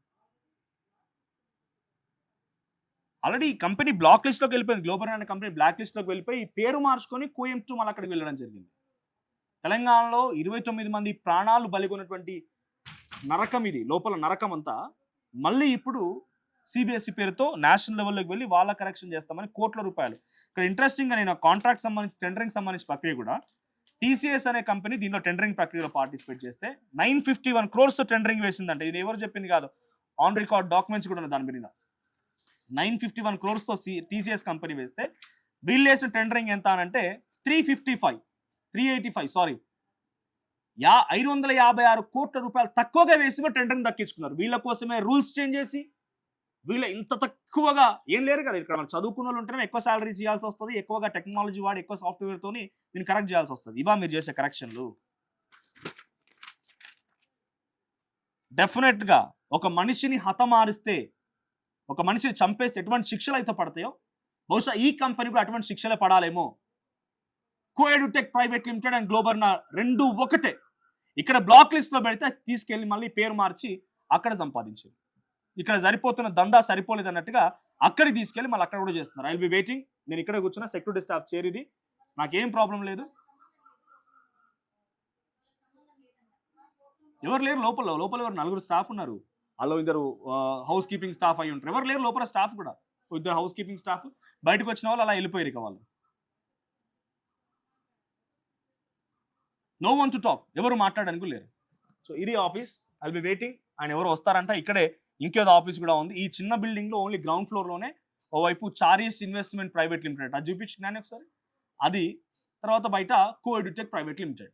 [SPEAKER 1] ఆల్రెడీ ఈ కంపెనీ బ్లాక్ లిస్ట్లోకి వెళ్ళిపోయింది. గ్లోబల్ అనే కంపెనీ బ్లాక్ లిస్ట్లోకి వెళ్ళిపోయి పేరు మార్చుకొని కోయంబత్తూర్ మళ్ళీ అక్కడికి వెళ్ళడం జరిగింది. తెలంగాణలో 29 మంది ప్రాణాలు బలిగొన్నటువంటి నరకం ఇది. లోపల నరకం అంతా మళ్ళీ ఇప్పుడు సిబిఎస్ఈ పేరుతో నేషనల్ లెవెల్లోకి వెళ్ళి వాళ్ళ కరెక్షన్ చేస్తామని కోట్ల రూపాయలు. ఇక్కడ ఇంట్రెస్టింగ్గా నేను కాంట్రాక్ట్ సంబంధించి టెండరింగ్ సంబంధించి ప్రక్రియ కూడా, టీసీఎస్ అనే కంపెనీ దీనిలో టెండరింగ్ ప్రక్రియలో పార్టిసిపేట్ చేస్తే 951 crores టెండరింగ్ వేసిందంటే, ఇది ఎవరు చెప్పింది కాదు, ఆన్ రికార్డ్ డాక్యుమెంట్స్ కూడా ఉన్నాయి దాని మీద. 951 crores టీసీఎస్ కంపెనీ వేస్తే వీళ్ళు వేసిన టెండరింగ్ ఎంత అనంటే 556 కోట్ల రూపాయలు తక్కువగా వేసి టెండరింగ్ దక్కించుకున్నారు. వీళ్ళ కోసమే రూల్స్ చేంజ్ చేసి, వీళ్ళ ఇంత తక్కువగా ఏం లేరు కదా. ఇక్కడ మనం చదువుకున్న వాళ్ళు ఉంటేనే ఎక్కువ శాలరీస్ ఇవ్వాల్సి వస్తుంది, ఎక్కువగా టెక్నాలజీ వాడి ఎక్కువ సాఫ్ట్వేర్తో దీన్ని కరెక్ట్ చేయాల్సి వస్తుంది. ఇవా మీరు చేసే కరెక్షన్లు? డెఫినెట్గా ఒక మనిషిని హతమారిస్తే, ఒక మనిషిని చంపేస్తే ఎటువంటి శిక్షలు అయితే పడతాయో, బహుశా ఈ కంపెనీ కూడా అటువంటి శిక్షలే పడాలేమో. కోఎడ్యుటెక్ ప్రైవేట్ లిమిటెడ్ అండ్ గ్లోబల్ రెండు ఒకటే. ఇక్కడ బ్లాక్ లిస్ట్లో పెడితే తీసుకెళ్ళి మళ్ళీ పేరు మార్చి అక్కడ సంపాదించారు. ఇక్కడ సరిపోతున్న దందా సరిపోలేదు అన్నట్టుగా అక్కడికి తీసుకెళ్ళి మళ్ళీ అక్కడ కూడా చేస్తున్నారు. I will be waiting. నేను ఇక్కడ కూర్చున్న సెక్యూరిటీ స్టాఫ్ చేరిది, నాకేం ప్రాబ్లం లేదు. ఎవరు లేరు లోపల ఎవరు 4 స్టాఫ్ ఉన్నారు. అలా 2 హౌస్ కీపింగ్ స్టాఫ్ అయి ఉంటారు. ఎవరు లేరు లోపల స్టాఫ్ కూడా, 2 హౌస్ కీపింగ్ స్టాఫ్. బయటకు వచ్చిన వాళ్ళు అలా వెళ్ళిపోయారు. ఇక వాళ్ళు నో వన్ టు టాక్, ఎవరు మాట్లాడడానికి లేరు. సో ఇది office. I will be waiting. ఆయన ఎవరు వస్తారంట. ఇక్కడే ఇంకేదో ఆఫీస్ కూడా ఉంది. ఈ చిన్న బిల్డింగ్లో ఓన్లీ గ్రౌండ్ ఫ్లోర్లోనే ఓవైపు చారీస్ ఇన్వెస్ట్మెంట్ ప్రైవేట్ లిమిటెడ్, అది చూపించినాను ఒకసారి. అది తర్వాత బయట కోఎడ్యుటెక్ ప్రైవేట్ లిమిటెడ్.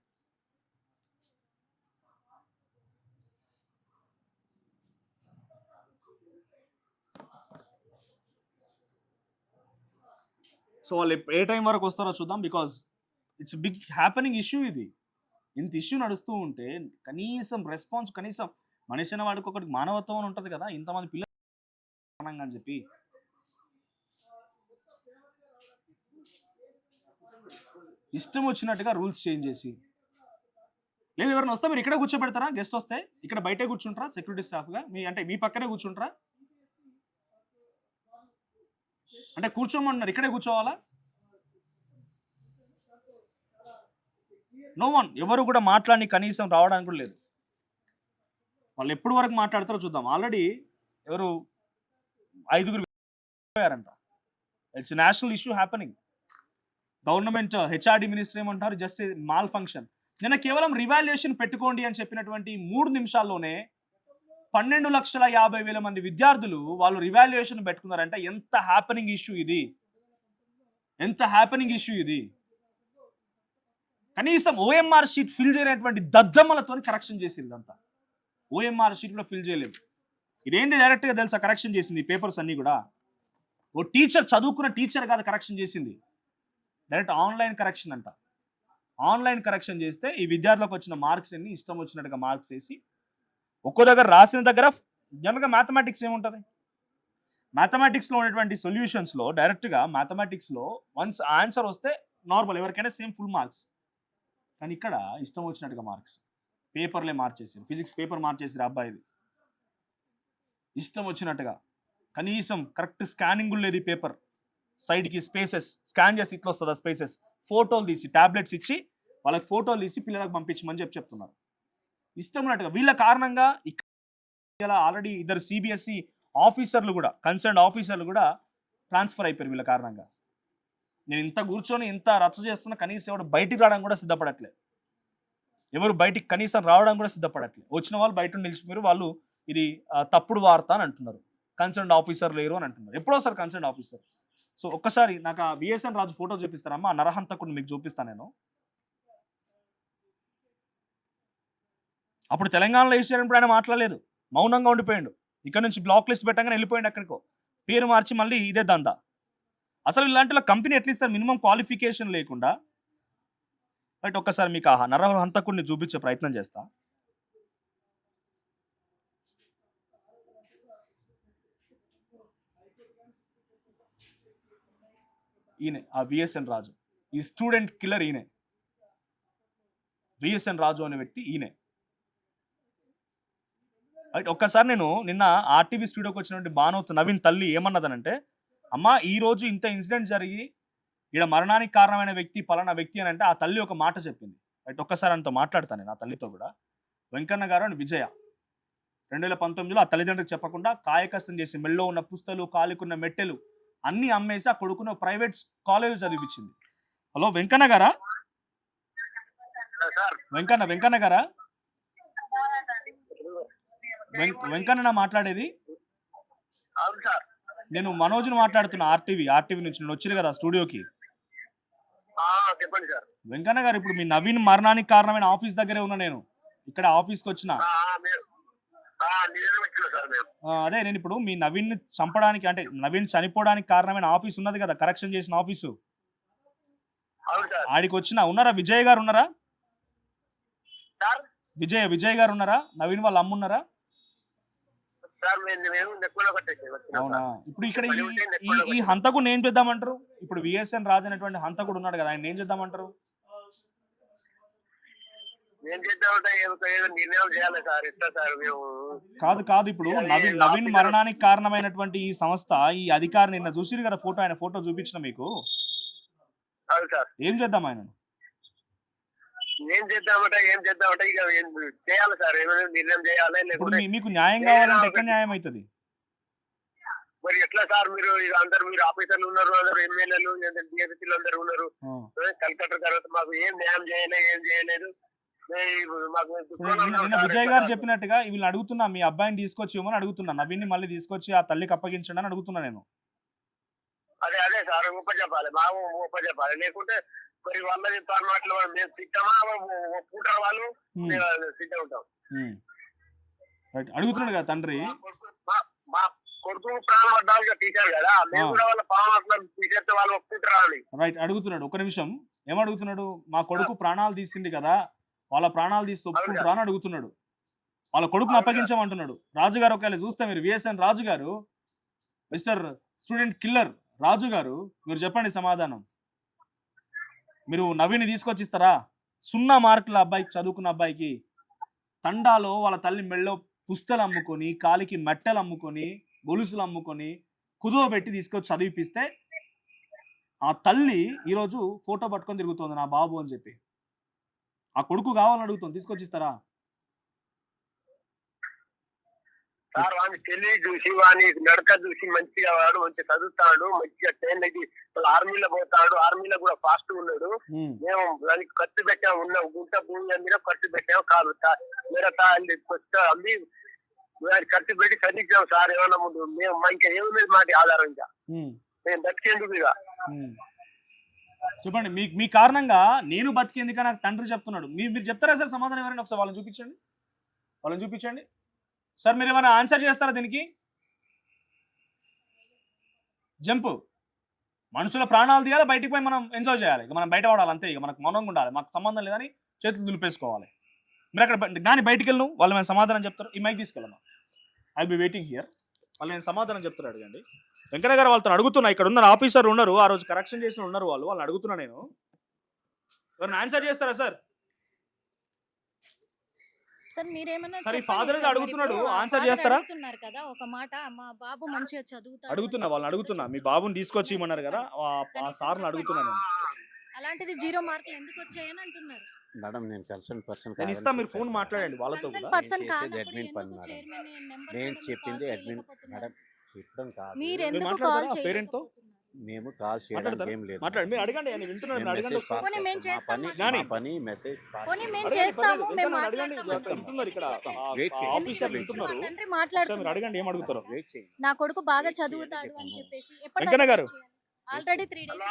[SPEAKER 1] సో వాళ్ళు ఏ టైం వరకు వస్తారో చూద్దాం. Because it's big happening issue ఇది. ఇంత ఇష్యూ నడుస్తూ ఉంటే కనీసం రెస్పాన్స్, కనీసం మనిషి అనే వాడికి ఒకటి మానవత్వం అని ఉంటుంది కదా, ఇంతమంది పిల్లలు అని చెప్పి. ఇష్టం వచ్చినట్టుగా రూల్స్ చేంజ్ చేసి, లేదు ఎవరైనా వస్తే మీరు ఇక్కడే కూర్చోబెడతారా? గెస్ట్ వస్తే ఇక్కడ బయటే కూర్చుంటారా సెక్యూరిటీ స్టాఫ్గా? మీ పక్కనే కూర్చుంటారా? అంటే కూర్చోమన్నారు, ఇక్కడే కూర్చోవాలా? నో వన్, ఎవరు కూడా మాట్లాడి కనీసం రావడానికి కూడా లేదు. వాళ్ళు ఎప్పుడు వరకు మాట్లాడతారో చూద్దాం. ఆల్రెడీ ఎవరు 5 పోయారంట. It's national issue happening. Government HRD minister ఏమంటారు, జస్ట్ మాల్ ఫంక్షన్. నిన్న కేవలం రివాల్యుయేషన్ పెట్టుకోండి అని చెప్పినటువంటి 3 నిమిషాల్లోనే 12,50,000 మంది విద్యార్థులు వాళ్ళు రివాల్యుయేషన్ పెట్టుకున్నారంటే ఎంత హ్యాపెనింగ్ ఇష్యూ ఇది, ఎంత హ్యాపెనింగ్ ఇష్యూ ఇది. కనీసం ఓఎంఆర్ షీట్ ఫిల్ చేయనటువంటి దద్దమ్మలతో కరెక్షన్ చేసింది. ఇదంతా ఓఎంఆర్ షీట్ కూడా ఫిల్ చేయలేదు. ఇదేంటి డైరెక్ట్గా తెలుసా కరెక్షన్ చేసింది? పేపర్స్ అన్నీ కూడా ఓ టీచర్, చదువుకున్న టీచర్ కాదు కరెక్షన్ చేసింది, డైరెక్ట్ ఆన్లైన్ కరెక్షన్ అంట. ఆన్లైన్ కరెక్షన్ చేస్తే ఈ విద్యార్థులకు వచ్చిన మార్క్స్ అన్ని ఇష్టం వచ్చినట్టుగా మార్క్స్ వేసి ఒక్కో దగ్గర రాసిన దగ్గర జనరల్గా మ్యాథమెటిక్స్ ఏముంటుంది, మ్యాథమెటిక్స్లో ఉన్నటువంటి సొల్యూషన్స్లో డైరెక్ట్గా మ్యాథమెటిక్స్లో వన్స్ ఆన్సర్ వస్తే నార్మల్, ఎవరికైనా సేమ్ ఫుల్ మార్క్స్. కానీ ఇక్కడ ఇష్టం వచ్చినట్టుగా మార్క్స్, పేపర్లే మార్చేసారు. ఫిజిక్స్ పేపర్ మార్చేసారు అబ్బాయిది ఇష్టం వచ్చినట్టుగా. కనీసం కరెక్ట్ స్కానింగ్ లేదు ఈ పేపర్. సైడ్కి స్పేసెస్ స్కాన్ చేసి ఇట్లా వస్తుంది ఆ స్పేసెస్. ఫోటోలు తీసి టాబ్లెట్స్ ఇచ్చి వాళ్ళకి ఫోటోలు తీసి పిల్లలకు పంపించమని చెప్తున్నారు ఇష్టం ఉన్నట్టుగా. వీళ్ళ కారణంగా ఇక్కడ ఆల్రెడీ 2 సిబిఎస్ఈ ఆఫీసర్లు కూడా, కన్సర్న్ ఆఫీసర్లు కూడా ట్రాన్స్ఫర్ అయిపోయారు వీళ్ళ కారణంగా. నేను ఇంత కూర్చొని ఇంత రచ్చ చేస్తున్నా కనీసం ఎవరు బయటికి రావడం కూడా సిద్ధపడట్లేదు. ఎవరు బయటికి కనీసం రావడం కూడా సిద్ధపడట్లేదు. వచ్చిన వాళ్ళు బయట నిలిచిపోయారు. వాళ్ళు ఇది తప్పుడు వార్త అని అంటున్నారు. కన్సర్న్ ఆఫీసర్ లేరు అని అంటున్నారు. ఎప్పుడో సార్ కన్సర్న్ ఆఫీసర్. సో ఒక్కసారి నాకు ఆ విఎస్ఎన్ రాజు ఫోటో చూపిస్తారమ్మా, ఆ నరహంతకుడిని మీకు చూపిస్తాను నేను. అప్పుడు తెలంగాణలో వేసారప్పుడు ఆయన మాట్లాడలేదు, మౌనంగా ఉండిపోయాడు. ఇక్కడ నుంచి బ్లాక్ లిస్ట్ పెట్టగానే వెళ్ళిపోయాడు ఎక్కడికో, పేరు మార్చి మళ్ళీ ఇదే దందా. అసలు ఇలాంటి కంపెనీ ఎట్లా ఇస్తారు మినిమం క్వాలిఫికేషన్ లేకుండా? రైట్, ఒక్కసారి మీకు ఆ నరహంతకుడిని చూపించే ప్రయత్నం చేస్తా. ఈయనే ఆ విఎస్ఎన్ రాజు, ఈ స్టూడెంట్ కిల్లర్ ఈయనే. విఎస్ఎన్ రాజు అనే వ్యక్తి ఈయనే. రైట్, ఒక్కసారి నేను నిన్న ఆర్టీవీ స్టూడియోకి వచ్చినటువంటి బానోత్ నవీన్ తల్లి ఏమన్నదనంటే, అమ్మ ఈరోజు ఇంత ఇన్సిడెంట్ జరిగి ఈడ మరణానికి కారణమైన వ్యక్తి పలానా వ్యక్తి అని అంటే ఆ తల్లి ఒక మాట చెప్పింది. రైట్, ఒక్కసారి అంతా మాట్లాడతాను నేను ఆ తల్లితో కూడా. వెంకన్న గారు అండ్ విజయ 2019లో ఆ తల్లిదండ్రులకు చెప్పకుండా కాయకష్టం చేసి మెల్లో ఉన్న పుస్తలు, కాలికున్న మెట్టెలు అన్నీ అమ్మేసి ఆ కొడుకున్న ప్రైవేట్ కాలేజ్ చదివించింది. హలో వెంకన్న గారా? వెంకన్న గారా? వెంకన్న మాట్లాడేది? నేను మనోజ్ని మాట్లాడుతున్నా, ఆర్టీవీ నుంచి. నేను వచ్చారు కదా స్టూడియోకి. వెంకన్న గారు, ఇప్పుడు మీ నవీన్ మరణానికి కారణమైన ఆఫీస్ దగ్గరే ఉన్నా నేను. ఇక్కడ ఆఫీస్కి వచ్చిన అదే నేను ఇప్పుడు మీ నవీన్ చంపడానికి అంటే నవీన్ చనిపోవడానికి కారణమైన ఆఫీస్ ఉన్నది కదా, కరెక్షన్ చేసిన ఆఫీసు, ఆడికి వచ్చిన. ఉన్నారా విజయ్ గారు? ఉన్నారా? విజయ్ గారు ఉన్నారా? నవీన్ వాళ్ళ అమ్మ ఉన్నారా? అవునా? ఇప్పుడు ఇక్కడ ఈ హంతకుడు ఏం చేద్దామంటారు? ఇప్పుడు విఎస్ఎన్ రాజు అనేటువంటి హంతకుడు ఉన్నాడు కదా, ఆయన ఏం చేద్దామంటారు? కాదు ఇప్పుడు నవీన్ మరణానికి కారణమైనటువంటి ఈ సంస్థ, ఈ అధికారి నిన్న చూసిరు కదా ఫోటో, ఆయన ఫోటో చూపించిన మీకు. ఏం చేద్దాం ఆయన? ఇప్పుడు మీకు న్యాయం కావాలంటే ఎట్లా న్యాయం అవుతుంది?
[SPEAKER 6] మరి ఎట్లా సార్? మీరు ఆఫీసర్లు ఉన్నారు, అందరు ఎమ్మెల్యేలు, డిఎస్పీలు అందరు ఉన్నారు. కలెక్టర్ తర్వాత మాకు ఏం న్యాయం ఏం చేయలేదు.
[SPEAKER 1] నిన్న విజయ్ గారు చెప్పినట్టుగా వీళ్ళని అడుగుతున్నా, మీ అబ్బాయిని తీసుకొచ్చి ఇవ్వమని అడుగుతున్నా, నవీన్ మళ్ళీ తీసుకొచ్చి ఆ తల్లికి అప్పగించండి అని అడుగుతున్నా నేను.
[SPEAKER 6] అదే సార్, చెప్పాలి, మాకు చెప్పాలి. లేకుంటే మరి వాళ్ళది మాటలు మేము తిట్టమా, ఒప్పుకుంటారు వాళ్ళు, తిట్ట ఉంటాం.
[SPEAKER 1] అడుగుతున్నాడు కదా తండ్రి,
[SPEAKER 6] మా కొడుకు ప్రాణం పడ్డాక తీశారు కదా, మేము కూడా వాళ్ళ ప్రాణం తీసేస్తే వాళ్ళు ఒప్పుకుంటారా అని.
[SPEAKER 1] రైట్, అడుగుతున్నాడు. ఒక నిమిషం, ఏమడుగుతున్నాడు? మా కొడుకు ప్రాణాలు తీసింది కదా, వాళ్ళ ప్రాణాలు తీసి ఒప్పుకుంటారా అని అడుగుతున్నాడు. వాళ్ళ కొడుకుని అప్పగించామంటున్నాడు. రాజు గారు ఒకవేళ చూస్తే మీరు విఎస్ఎన్ రాజు గారు, మిస్టర్ స్టూడెంట్ కిల్లర్ రాజు గారు, మీరు చెప్పండి సమాధానం. మీరు నవీని తీసుకొచ్చిస్తారా? 0 మార్కుల అబ్బాయికి, చదువుకున్న అబ్బాయికి తండాలో వాళ్ళ తల్లి మెళ్ళో పుస్తలు అమ్ముకొని, కాలికి మెట్టెలు అమ్ముకొని, గొలుసులు అమ్ముకొని, కుదువ పెట్టి తీసుకొచ్చి చదివిపిస్తే ఆ తల్లి ఈరోజు ఫోటో పట్టుకొని తిరుగుతుంది నా బాబు అని చెప్పి. ఆ కొడుకు కావాలని అడుగుతుంది, తీసుకొచ్చిస్తారా?
[SPEAKER 6] సార్ వాడిని పెళ్లి చూసి వాడిని నడక చూసి మంచిగా వాడు మంచిగా చదువుతాడు, మంచిగా ట్రైన్ అయితే ఆర్మీలో పోతాడు, ఆర్మీలో కూడా ఫాస్ట్ ఉన్నాడు. మేము దానికి ఖర్చు పెట్టాము, ఉన్న గుంట భూమి మీద ఖర్చు పెట్టాము, కాదు మిగతా అమ్మి ఖర్చు పెట్టి చదివించాం సార్. ఏమన్నా ముందు మేము ఇంకా ఏమి మాకు ఆధారం, ఇంకా మేము బతికేందుకు ఇక.
[SPEAKER 1] చెప్పండి, మీ కారణంగా నేను బతికేందుక నాకు తండ్రి చెప్తున్నాడు. మీరు చెప్తారా సార్ సమాధానం? ఎవరైనా ఒకసారి వాళ్ళని చూపించండి సార్. మీరు ఏమైనా ఆన్సర్ చేస్తారా దీనికి? జంపు మనుషుల ప్రాణాలు తీయాలి, బయటికి పోయి మనం ఎంజాయ్ చేయాలి, ఇక మనం బయట పడాలి అంతే. ఇక మనకు మౌనంగా ఉండాలి, మాకు సంబంధం లేదని చేతులు దులిపేసుకోవాలి. మీరు అక్కడ కానీ బయటికి వెళ్ళను, వాళ్ళు మేము సమాధానం చెప్తారు. ఈ మైక్ తీసుకెళ్ళను, ఐ బి వెయిటింగ్ హియర్. వాళ్ళు నేను సమాధానం చెప్తారు, అడగండి. వెంకయ్య గారు వాళ్ళతో అడుగుతున్నా, ఇక్కడ ఉన్న ఆఫీసర్ ఉన్నారు, ఆ రోజు కరెక్షన్ చేసిన ఉన్నారు, వాళ్ళని అడుగుతున్నా నేను. ఎవరైనా ఆన్సర్ చేస్తారా సార్?
[SPEAKER 7] సార్ మీరేమన్నా
[SPEAKER 1] సరే,
[SPEAKER 7] చెప్పండి
[SPEAKER 1] ఫాదర్
[SPEAKER 7] సార్.
[SPEAKER 1] అడుగుతున్నాడు,
[SPEAKER 7] మరి ఇప్పుడు
[SPEAKER 1] ఆన్సర్
[SPEAKER 7] father
[SPEAKER 1] చేస్తారా?
[SPEAKER 7] అడుగుతున్నారు కదా ఒక మాట, మా బాబు మంచిగా చదువుతాడు
[SPEAKER 1] అడుగుతున్నా,
[SPEAKER 7] అని
[SPEAKER 1] వాళ్ళని
[SPEAKER 7] చెప్పేసి
[SPEAKER 1] అడుగుతున్నా. మీ
[SPEAKER 7] చెప్తున్నారు.
[SPEAKER 1] బాబుని తీసుకొచ్చి ఇవ్వమన్నారు కదా, ఆ
[SPEAKER 7] కనీసం
[SPEAKER 1] సార్ని
[SPEAKER 7] చెప్పండి.
[SPEAKER 1] అడుగుతున్నా నేను.
[SPEAKER 7] అలాంటిది 0 మార్కులు ఎందుకు వచ్చాయని అంటున్నారు.
[SPEAKER 2] మేడం నేను కన్సర్న్ పర్సన్
[SPEAKER 1] నేను ఇస్తా, మీరు ఫోన్ మాట్లాడండి వాళ్ళతో
[SPEAKER 7] కన్సర్న్
[SPEAKER 1] కూడా.
[SPEAKER 7] పర్సన్
[SPEAKER 2] నేను చేసేది
[SPEAKER 7] కానప్పుడు
[SPEAKER 2] admin పని
[SPEAKER 7] ఎందుకు
[SPEAKER 2] మేడం.
[SPEAKER 7] చైర్మన్ నెంబర్
[SPEAKER 2] నేను
[SPEAKER 7] కూడా మీరు
[SPEAKER 2] చెప్పింది
[SPEAKER 7] కాల్
[SPEAKER 2] అడ్మిన్
[SPEAKER 7] చేయలేకపోతున్నారు.
[SPEAKER 2] మేడం, చెప్పడం కాదు.
[SPEAKER 7] మీరు
[SPEAKER 1] మీరు
[SPEAKER 7] ఎందుకు
[SPEAKER 1] మాట్లాడతారా
[SPEAKER 7] కాల్
[SPEAKER 1] పేరెంట్ తో?
[SPEAKER 7] చేయలేకపోతున్నారు.
[SPEAKER 2] మేము కాల్ చేయడానికి
[SPEAKER 1] మాట్లాడతారా?
[SPEAKER 2] ఏం లేదు.
[SPEAKER 1] మాట్లాడండి, మీరు అడగండి, నేను వింటున్నాను, మీరు అడగండి ఒకసారి.
[SPEAKER 7] పోనీ మేము చేస్తాం,
[SPEAKER 1] నాని.
[SPEAKER 2] మా పని మెసేజ్
[SPEAKER 7] పోనీ మేము
[SPEAKER 1] అడగండి,
[SPEAKER 7] చేస్తాము,
[SPEAKER 1] పర్లేదు,
[SPEAKER 7] మేము
[SPEAKER 1] వెంకన్న అడగండి,
[SPEAKER 7] మాట్లాడతాం.
[SPEAKER 1] వింటున్నారు ఇక్కడ,
[SPEAKER 2] Wait చేయండి.
[SPEAKER 1] ఆఫీసర్
[SPEAKER 7] ఎందుకంటే
[SPEAKER 1] వింటున్నారు.
[SPEAKER 7] మా తండ్రి
[SPEAKER 1] ఒకసారి మీరు
[SPEAKER 7] మాట్లాడుతున్నారు.
[SPEAKER 1] అడగండి, ఏం అడుగుతారో.
[SPEAKER 2] వెయిట్ చేయండి.
[SPEAKER 7] నా కొడుకు బాగా
[SPEAKER 2] Wait
[SPEAKER 7] చదువుతాడు అని
[SPEAKER 2] చేయండి.
[SPEAKER 7] చెప్పేసి
[SPEAKER 1] వెంకన్న గారు.
[SPEAKER 7] ఆల్రెడీ 3 డేస్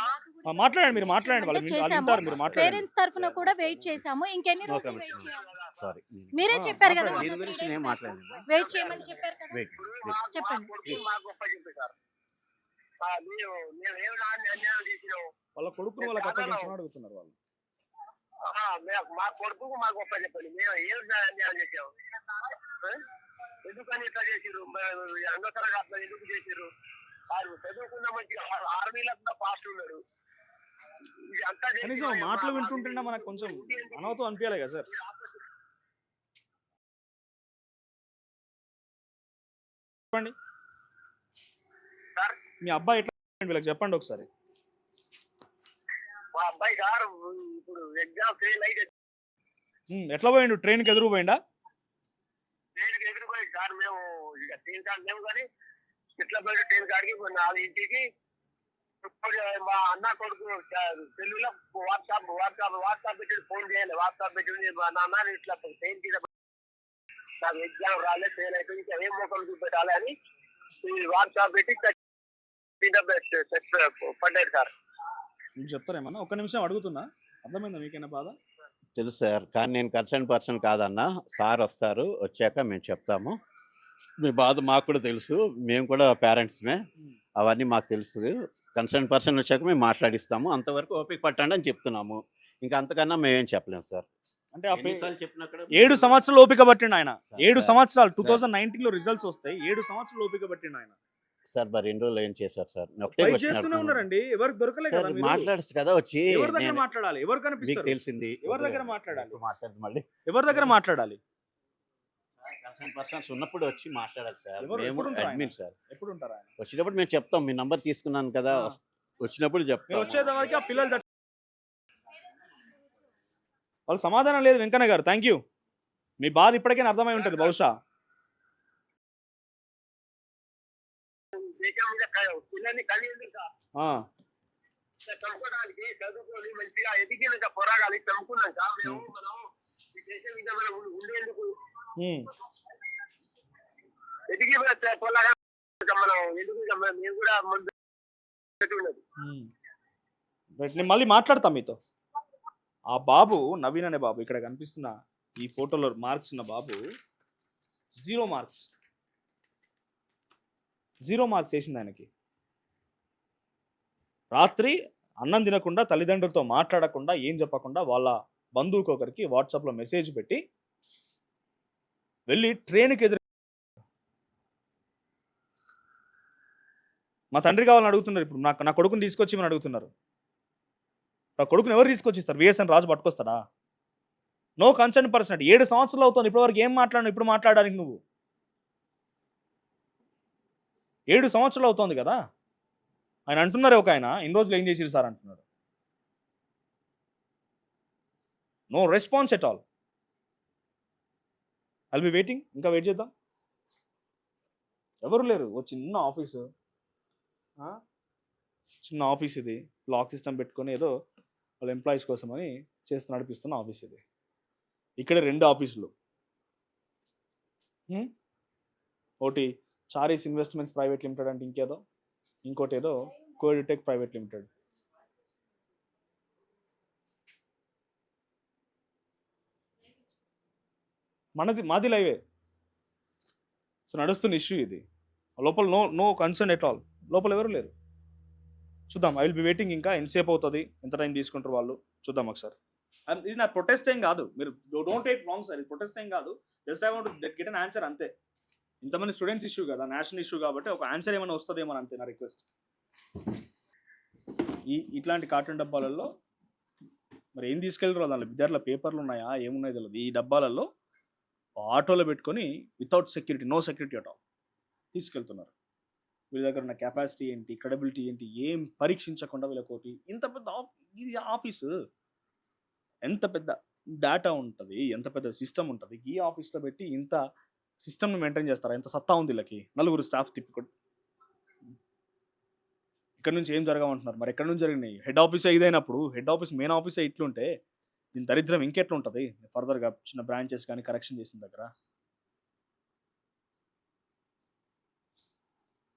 [SPEAKER 1] మాట్లాడండి, మీరు మాట్లాడండి, వాళ్ళు
[SPEAKER 7] చేసాము.
[SPEAKER 1] వింటారు, మీరు మాట్లాడండి.
[SPEAKER 7] పేరెంట్స్ తరఫున కూడా వెయిట్ చేసాము. ఇంకెన్ని రోజులు
[SPEAKER 2] Okay,
[SPEAKER 7] వెయిట్ చేయాలి?
[SPEAKER 2] సారీ.
[SPEAKER 7] మీరే చెప్పారు కదా
[SPEAKER 1] మాట్లాడండి.
[SPEAKER 7] మొన్న
[SPEAKER 2] దీని
[SPEAKER 7] 3
[SPEAKER 2] గురించి
[SPEAKER 7] డేస్
[SPEAKER 2] నేను
[SPEAKER 7] బ్యాక్
[SPEAKER 2] మాట్లాడలేదు.
[SPEAKER 7] వెయిట్ చేయమని చెప్పారు కదా.
[SPEAKER 2] వెయిట్
[SPEAKER 7] చెప్పండి.
[SPEAKER 6] మా గొప్ప చెప్పి సార్ మేము ఏమి అన్యాయం చేసినాం,
[SPEAKER 1] వాళ్ళ కొడుకుని వాళ్ళకి అప్పగించమని అడుగుతున్నారు వాళ్ళు.
[SPEAKER 6] మా కొడుకు మా గొప్ప చెప్పండి, మేము ఏమి అన్యాయం చేసాము, ఎందుకని ఇట్లా చేసిర్రు, అనవసరంగా అట్లా ఎందుకు చేసిర్రు? వారు చదువుకున్న మంచిగా ఆర్మీలో కూడా ఫాస్ట్ ఉన్నాడు. ఇది అంతా చేసి
[SPEAKER 1] కనీసం మాటలు వింటుంటే మనకు కొంచెం అనవతో అనిపించాలి కదా సార్. చెప్పండి,
[SPEAKER 6] సార్
[SPEAKER 1] మీ అబ్బాయి ఎట్లా వీళ్ళకి చెప్పండి ఒకసారి.
[SPEAKER 6] మా అబ్బాయి గారు ఇప్పుడు ఎగ్జామ్ ఫెయిల్ అయితే
[SPEAKER 1] ఎట్లా పోయిండు? ట్రైన్కి ఎదురు పోయిండా?
[SPEAKER 6] ట్రైన్కి ఎదురుపోయి సార్ మేము ఇక ట్రైన్ కాడ లేవు కానీ ఇట్లా పోయి ట్రైన్ కాడికి 4ంటికి మా అన్న కొడుకు సెల్లులో వాట్సాప్ పెట్టి ఫోన్ చేయాలి, వాట్సాప్ పెట్టి మా నాన్న ఇట్లా ట్రైన్ కింద నాకు ఎగ్జామ్ రాలే, ఫెయిల్ అయిపోయి ఇంకా ఏం మోకం చూపెట్టాలి అని వాట్సాప్ పెట్టి పడ్డాడు సార్.
[SPEAKER 1] మీకు చెప్తారేమన్నా? ఒక్క నిమిషం అడుగుతున్నా, అర్థమైందా మీకైనా బాధ?
[SPEAKER 2] తెలుసు సార్, కానీ నేను కన్సర్న్ పర్సన్ కాదన్నా. సార్ వస్తారు, వచ్చాక మేము చెప్తాము. మీ బాధ మాకు కూడా తెలుసు, మేము కూడా పేరెంట్స్మే, అవన్నీ మాకు తెలుసు. కన్సర్న్ పర్సన్ వచ్చాక మేము మాట్లాడిస్తాము, అంతవరకు ఓపిక పట్టండి అని చెప్తున్నాము. ఇంకా అంతకన్నా మేమేం చెప్పలేము సార్.
[SPEAKER 1] అంటే
[SPEAKER 2] ఎన్నిసార్లు చెప్పినా కూడా
[SPEAKER 1] 7 సంవత్సరాలు ఓపిక పట్టిండు ఆయన. 7
[SPEAKER 2] సార్,
[SPEAKER 1] సంవత్సరాలు,
[SPEAKER 2] సార్.
[SPEAKER 1] 2019 లో రిజల్ట్స్ వస్తాయి, 7 సంవత్సరాలు ఓపిక పట్టిండు ఆయన.
[SPEAKER 2] సార్ మరి 2 రోజులు ఏం చేశారు సార్? నేను ఒకటే
[SPEAKER 1] ట్రై
[SPEAKER 2] క్వశ్చన్
[SPEAKER 1] చేస్తూనే
[SPEAKER 2] అడుగుతున్నాను.
[SPEAKER 1] ఉన్నారండి, ఎవరికి దొరకలేదు
[SPEAKER 2] సార్
[SPEAKER 1] కదా మీరు.
[SPEAKER 2] మాట్లాడచ్చు కదా వచ్చి.
[SPEAKER 1] ఎవరి దగ్గర
[SPEAKER 2] నేను-
[SPEAKER 1] మాట్లాడాలి? ఎవరు
[SPEAKER 2] మీకు
[SPEAKER 1] కనిపిస్తారు?
[SPEAKER 2] తెలిసింది
[SPEAKER 1] ఎవరి దగ్గర మాట్లాడాలి?
[SPEAKER 2] మాట్లాడదు మళ్ళీ.
[SPEAKER 1] ఎవరి దగ్గర మాట్లాడాలి?
[SPEAKER 2] కన్సర్న్ పర్సన్స్ ఉన్నప్పుడు వచ్చి మాట్లాడాలి సార్.
[SPEAKER 1] ఎవరు?
[SPEAKER 2] మేము
[SPEAKER 1] ఎప్పుడు ఉంటారు
[SPEAKER 2] అడ్మిన్
[SPEAKER 1] ఆయన?
[SPEAKER 2] సార్.
[SPEAKER 1] ఎప్పుడు ఉంటారు ఆయన?
[SPEAKER 2] వచ్చినప్పుడు మేము చెప్తాం, మీ నంబర్ తీసుకున్నాను కదా,
[SPEAKER 1] ఆ.
[SPEAKER 2] వచ్చినప్పుడు
[SPEAKER 1] మీరు
[SPEAKER 2] చెప్తాం.
[SPEAKER 1] వచ్చేదానికి ఆ పిల్లలు వాళ్ళు సమాధానం లేదు. వెంకన్న గారు, థ్యాంక్ యూ. మీ బాధ ఇప్పటికైనా అర్థమై ఉంటుంది బహుశా.
[SPEAKER 6] దేశం మీద పిల్లల్ని కలిగి
[SPEAKER 1] ఆ,
[SPEAKER 6] చంపుకోవడానికి చదువుకొని మంచిగా ఎదిగినాక పొరగాలి, చంపుకున్నాక మేము మనం ఈ దేశం మీద మనం ఉండేందుకు
[SPEAKER 1] ఉమ్.
[SPEAKER 6] ఎదిగి పొలగా మనం ఎందుకు మేము కూడా ముందు ఉన్నది.
[SPEAKER 1] రైట్, నేను మళ్ళీ మాట్లాడతాం మీతో. ఆ బాబు నవీన్ అనే బాబు, ఇక్కడ కనిపిస్తున్న ఈ ఫోటోలో మార్క్స్ ఉన్న బాబు 0 మార్క్స్. 0 మార్క్స్ వేసింది ఆయనకి. రాత్రి అన్నం తినకుండా, తల్లిదండ్రులతో మాట్లాడకుండా, ఏం చెప్పకుండా వాళ్ళ బంధువుకి ఒకరికి వాట్సాప్లో మెసేజ్ పెట్టి వెళ్ళి ట్రైన్కి ఎదురు మా తండ్రి కావాలని అడుగుతున్నారు. ఇప్పుడు నా కొడుకుని తీసుకొచ్చి మనం అడుగుతున్నారు. నా కొడుకుని ఎవరు తీసుకొచ్చి ఇస్తారు? విఎస్ఎన్ రాజు పట్టుకొస్తాడా? No concern person. 7 సంవత్సరాలు అవుతుంది ఇప్పటివరకు ఏం మాట్లాడినా, ఇప్పుడు మాట్లాడడానికి నువ్వు 7 సంవత్సరాలు అవుతోంది కదా. ఆయన అంటున్నారు, ఒక ఆయన ఇన్ని రోజులు ఏం చేసిరు సార్ అంటున్నారు. No response at all. I'll be waiting. ఇంకా వెయిట్ చేద్దాం. ఎవరు లేరు. ఓ చిన్న ఆఫీసు, చిన్న ఆఫీస్ ఇది. లాక్ సిస్టమ్ పెట్టుకొని ఏదో వాళ్ళ ఎంప్లాయీస్ కోసం అని నడిపిస్తున్న ఆఫీస్ ఇది. ఇక్కడ 2 ఆఫీసులు. ఒకటి చారీస్ ఇన్వెస్ట్మెంట్స్ ప్రైవేట్ లిమిటెడ్ అంటే ఇంకోటి ఏదో కోఎడ్యుటెక్ ప్రైవేట్ లిమిటెడ్. మాది లైవే. సో నడుస్తున్న ఇష్యూ ఇది. లోపల నో కన్సర్న్ ఎట్ ఆల్. లోపల ఎవరు లేరు. చూద్దాం. I will be waiting. ఇంకా ఎంతసేపు అవుతుంది, ఎంత టైం తీసుకుంటారు వాళ్ళు, చూద్దాం ఒకసారి. అండ్ ఇది నా ప్రొటెస్ట్ ఏం కాదు. మీరు డోంట్ టేక్ రాంగ్ సార్. ఇది ప్రొటెస్ట్ ఏం కాదు. Just I want to get an answer అంతే. ఇంతమంది స్టూడెంట్స్ ఇష్యూ కదా, నేషనల్ ఇష్యూ కాబట్టి ఒక ఆన్సర్ ఏమైనా వస్తుందేమో అంతే నా రిక్వెస్ట్. ఇట్లాంటి కార్టూన్ డబ్బాలలో మరి ఏం తీసుకెళ్ళరు? దానిలో విద్యార్థుల పేపర్లు ఉన్నాయా, ఏమున్నాయో తెలియదు. ఈ డబ్బాలలో ఆటోలో పెట్టుకొని without security, no security at all తీసుకెళ్తున్నారు. వీళ్ళ దగ్గర ఉన్న కెపాసిటీ ఏంటి, క్రెడిబిలిటీ ఏంటి, ఏం పరీక్షించకుండా వీళ్ళకోటి ఇంత పెద్ద ఇది ఆఫీసు. ఎంత పెద్ద డేటా ఉంటుంది, ఎంత పెద్ద సిస్టమ్ ఉంటుంది. ఈ ఆఫీస్లో పెట్టి ఇంత సిస్టమ్ని మెయింటైన్ చేస్తారా? ఎంత సత్తా ఉంది వీళ్ళకి. 4 స్టాఫ్ తిప్పికొట్టి ఇక్కడ నుంచి ఏం జరగమంటున్నారు మరి? ఎక్కడ నుంచి జరిగినాయి? హెడ్ ఆఫీస్ ఇదైనప్పుడు, హెడ్ ఆఫీస్ మెయిన్ ఆఫీస్ ఇట్లుంటే దీని దరిద్రం ఇంకెట్లుంటుంది ఫర్దర్గా చిన్న బ్రాంచెస్ కానీ కరెక్షన్ చేసిన దగ్గర?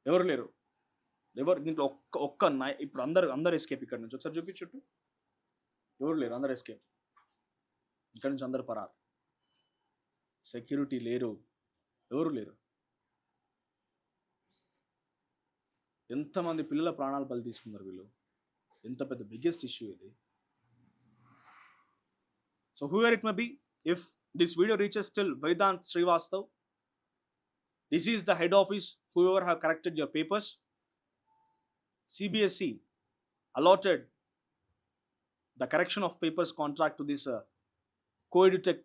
[SPEAKER 1] ఎవరు లేరు. దీంట్లో ఇప్పుడు అందరు ఎస్కేప్. ఇక్కడ నుంచి ఒకసారి చూపించుట్టు. ఎవరు లేరు, అందరు ఎస్కేప్. ఇక్కడ నుంచి అందరు పరారు. సెక్యూరిటీ లేరు, ఎవరు లేరు. ఎంతమంది పిల్లల ప్రాణాలు బలి తీసుకున్నారు వీళ్ళు. ఎంత పెద్ద బిగ్గెస్ట్ ఇష్యూ ఇది. So whoever it may be, if this video reaches till Vedant Srivastav, this is the head office, whoever have corrected your papers. CBSE allotted the correction of papers contract to this Coedutech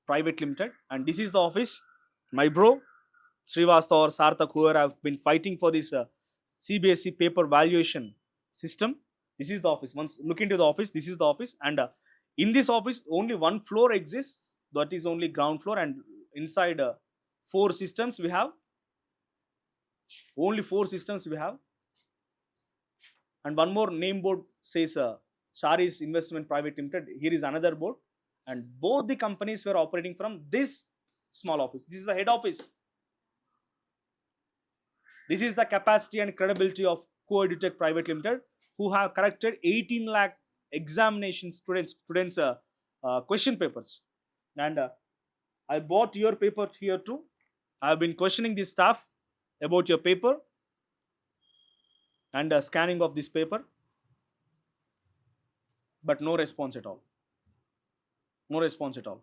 [SPEAKER 1] Private Limited, and this is the office. My bro Srivastav or Sarthak, whoever have been fighting for this CBSE paper valuation system, this is the office. Once look into the office, this is the office, and in this office only one floor exists, that is only ground floor, and inside 4 systems we have. Only 4 systems we have, and one more name board says Charis Investment Private Limited. Here is another board, and both the companies were operating from this small office. This is the head office. This is the capacity and credibility of Coedutech Private Limited, who have corrected 18 lakh examination students question papers. And I bought your paper here too. I have been questioning the staff about your paper and scanning of this paper, but no response at all. No response at all.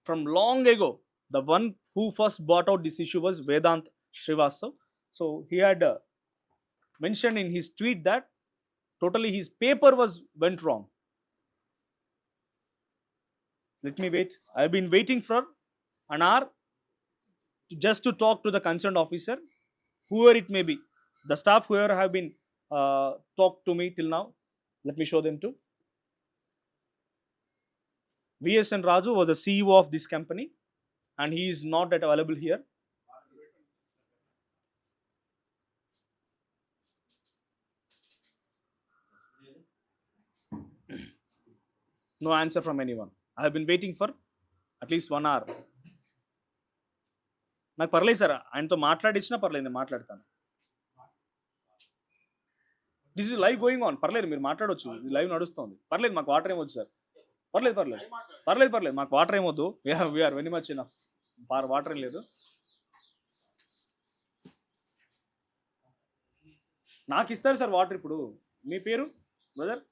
[SPEAKER 1] From long ago, the one who first brought out this issue was Vedant Srivastav. So he had mentioned in his tweet that totally his paper went wrong. Let me wait. I have been waiting for an hour just to talk to the concerned officer, whoever it may be. The staff whoever have been talked to me till now, let me show them too. VSN Raju was the CEO of this company, and he is not yet available here. No answer from anyone. I have been waiting for at least 1 hour. నాకు పర్లేదు sir, ఆయనతో మాట్లాడించినా పర్లేదు, నేను మాట్లాడతాను. This is live going on. పర్లేదు, మీరు మాట్లాడవచ్చు, live నడుస్తుంది. పర్లేదు, మాకు వాటర్ ఏమొద్దు సార్. పర్లేదు, మాకు వాటర్ ఏమొద్దు. We're very much enough. Water ఏం లేదు. నాకు ఇస్తారు సార్ వాటర్. ఇప్పుడు మీ పేరు బ్రదర్?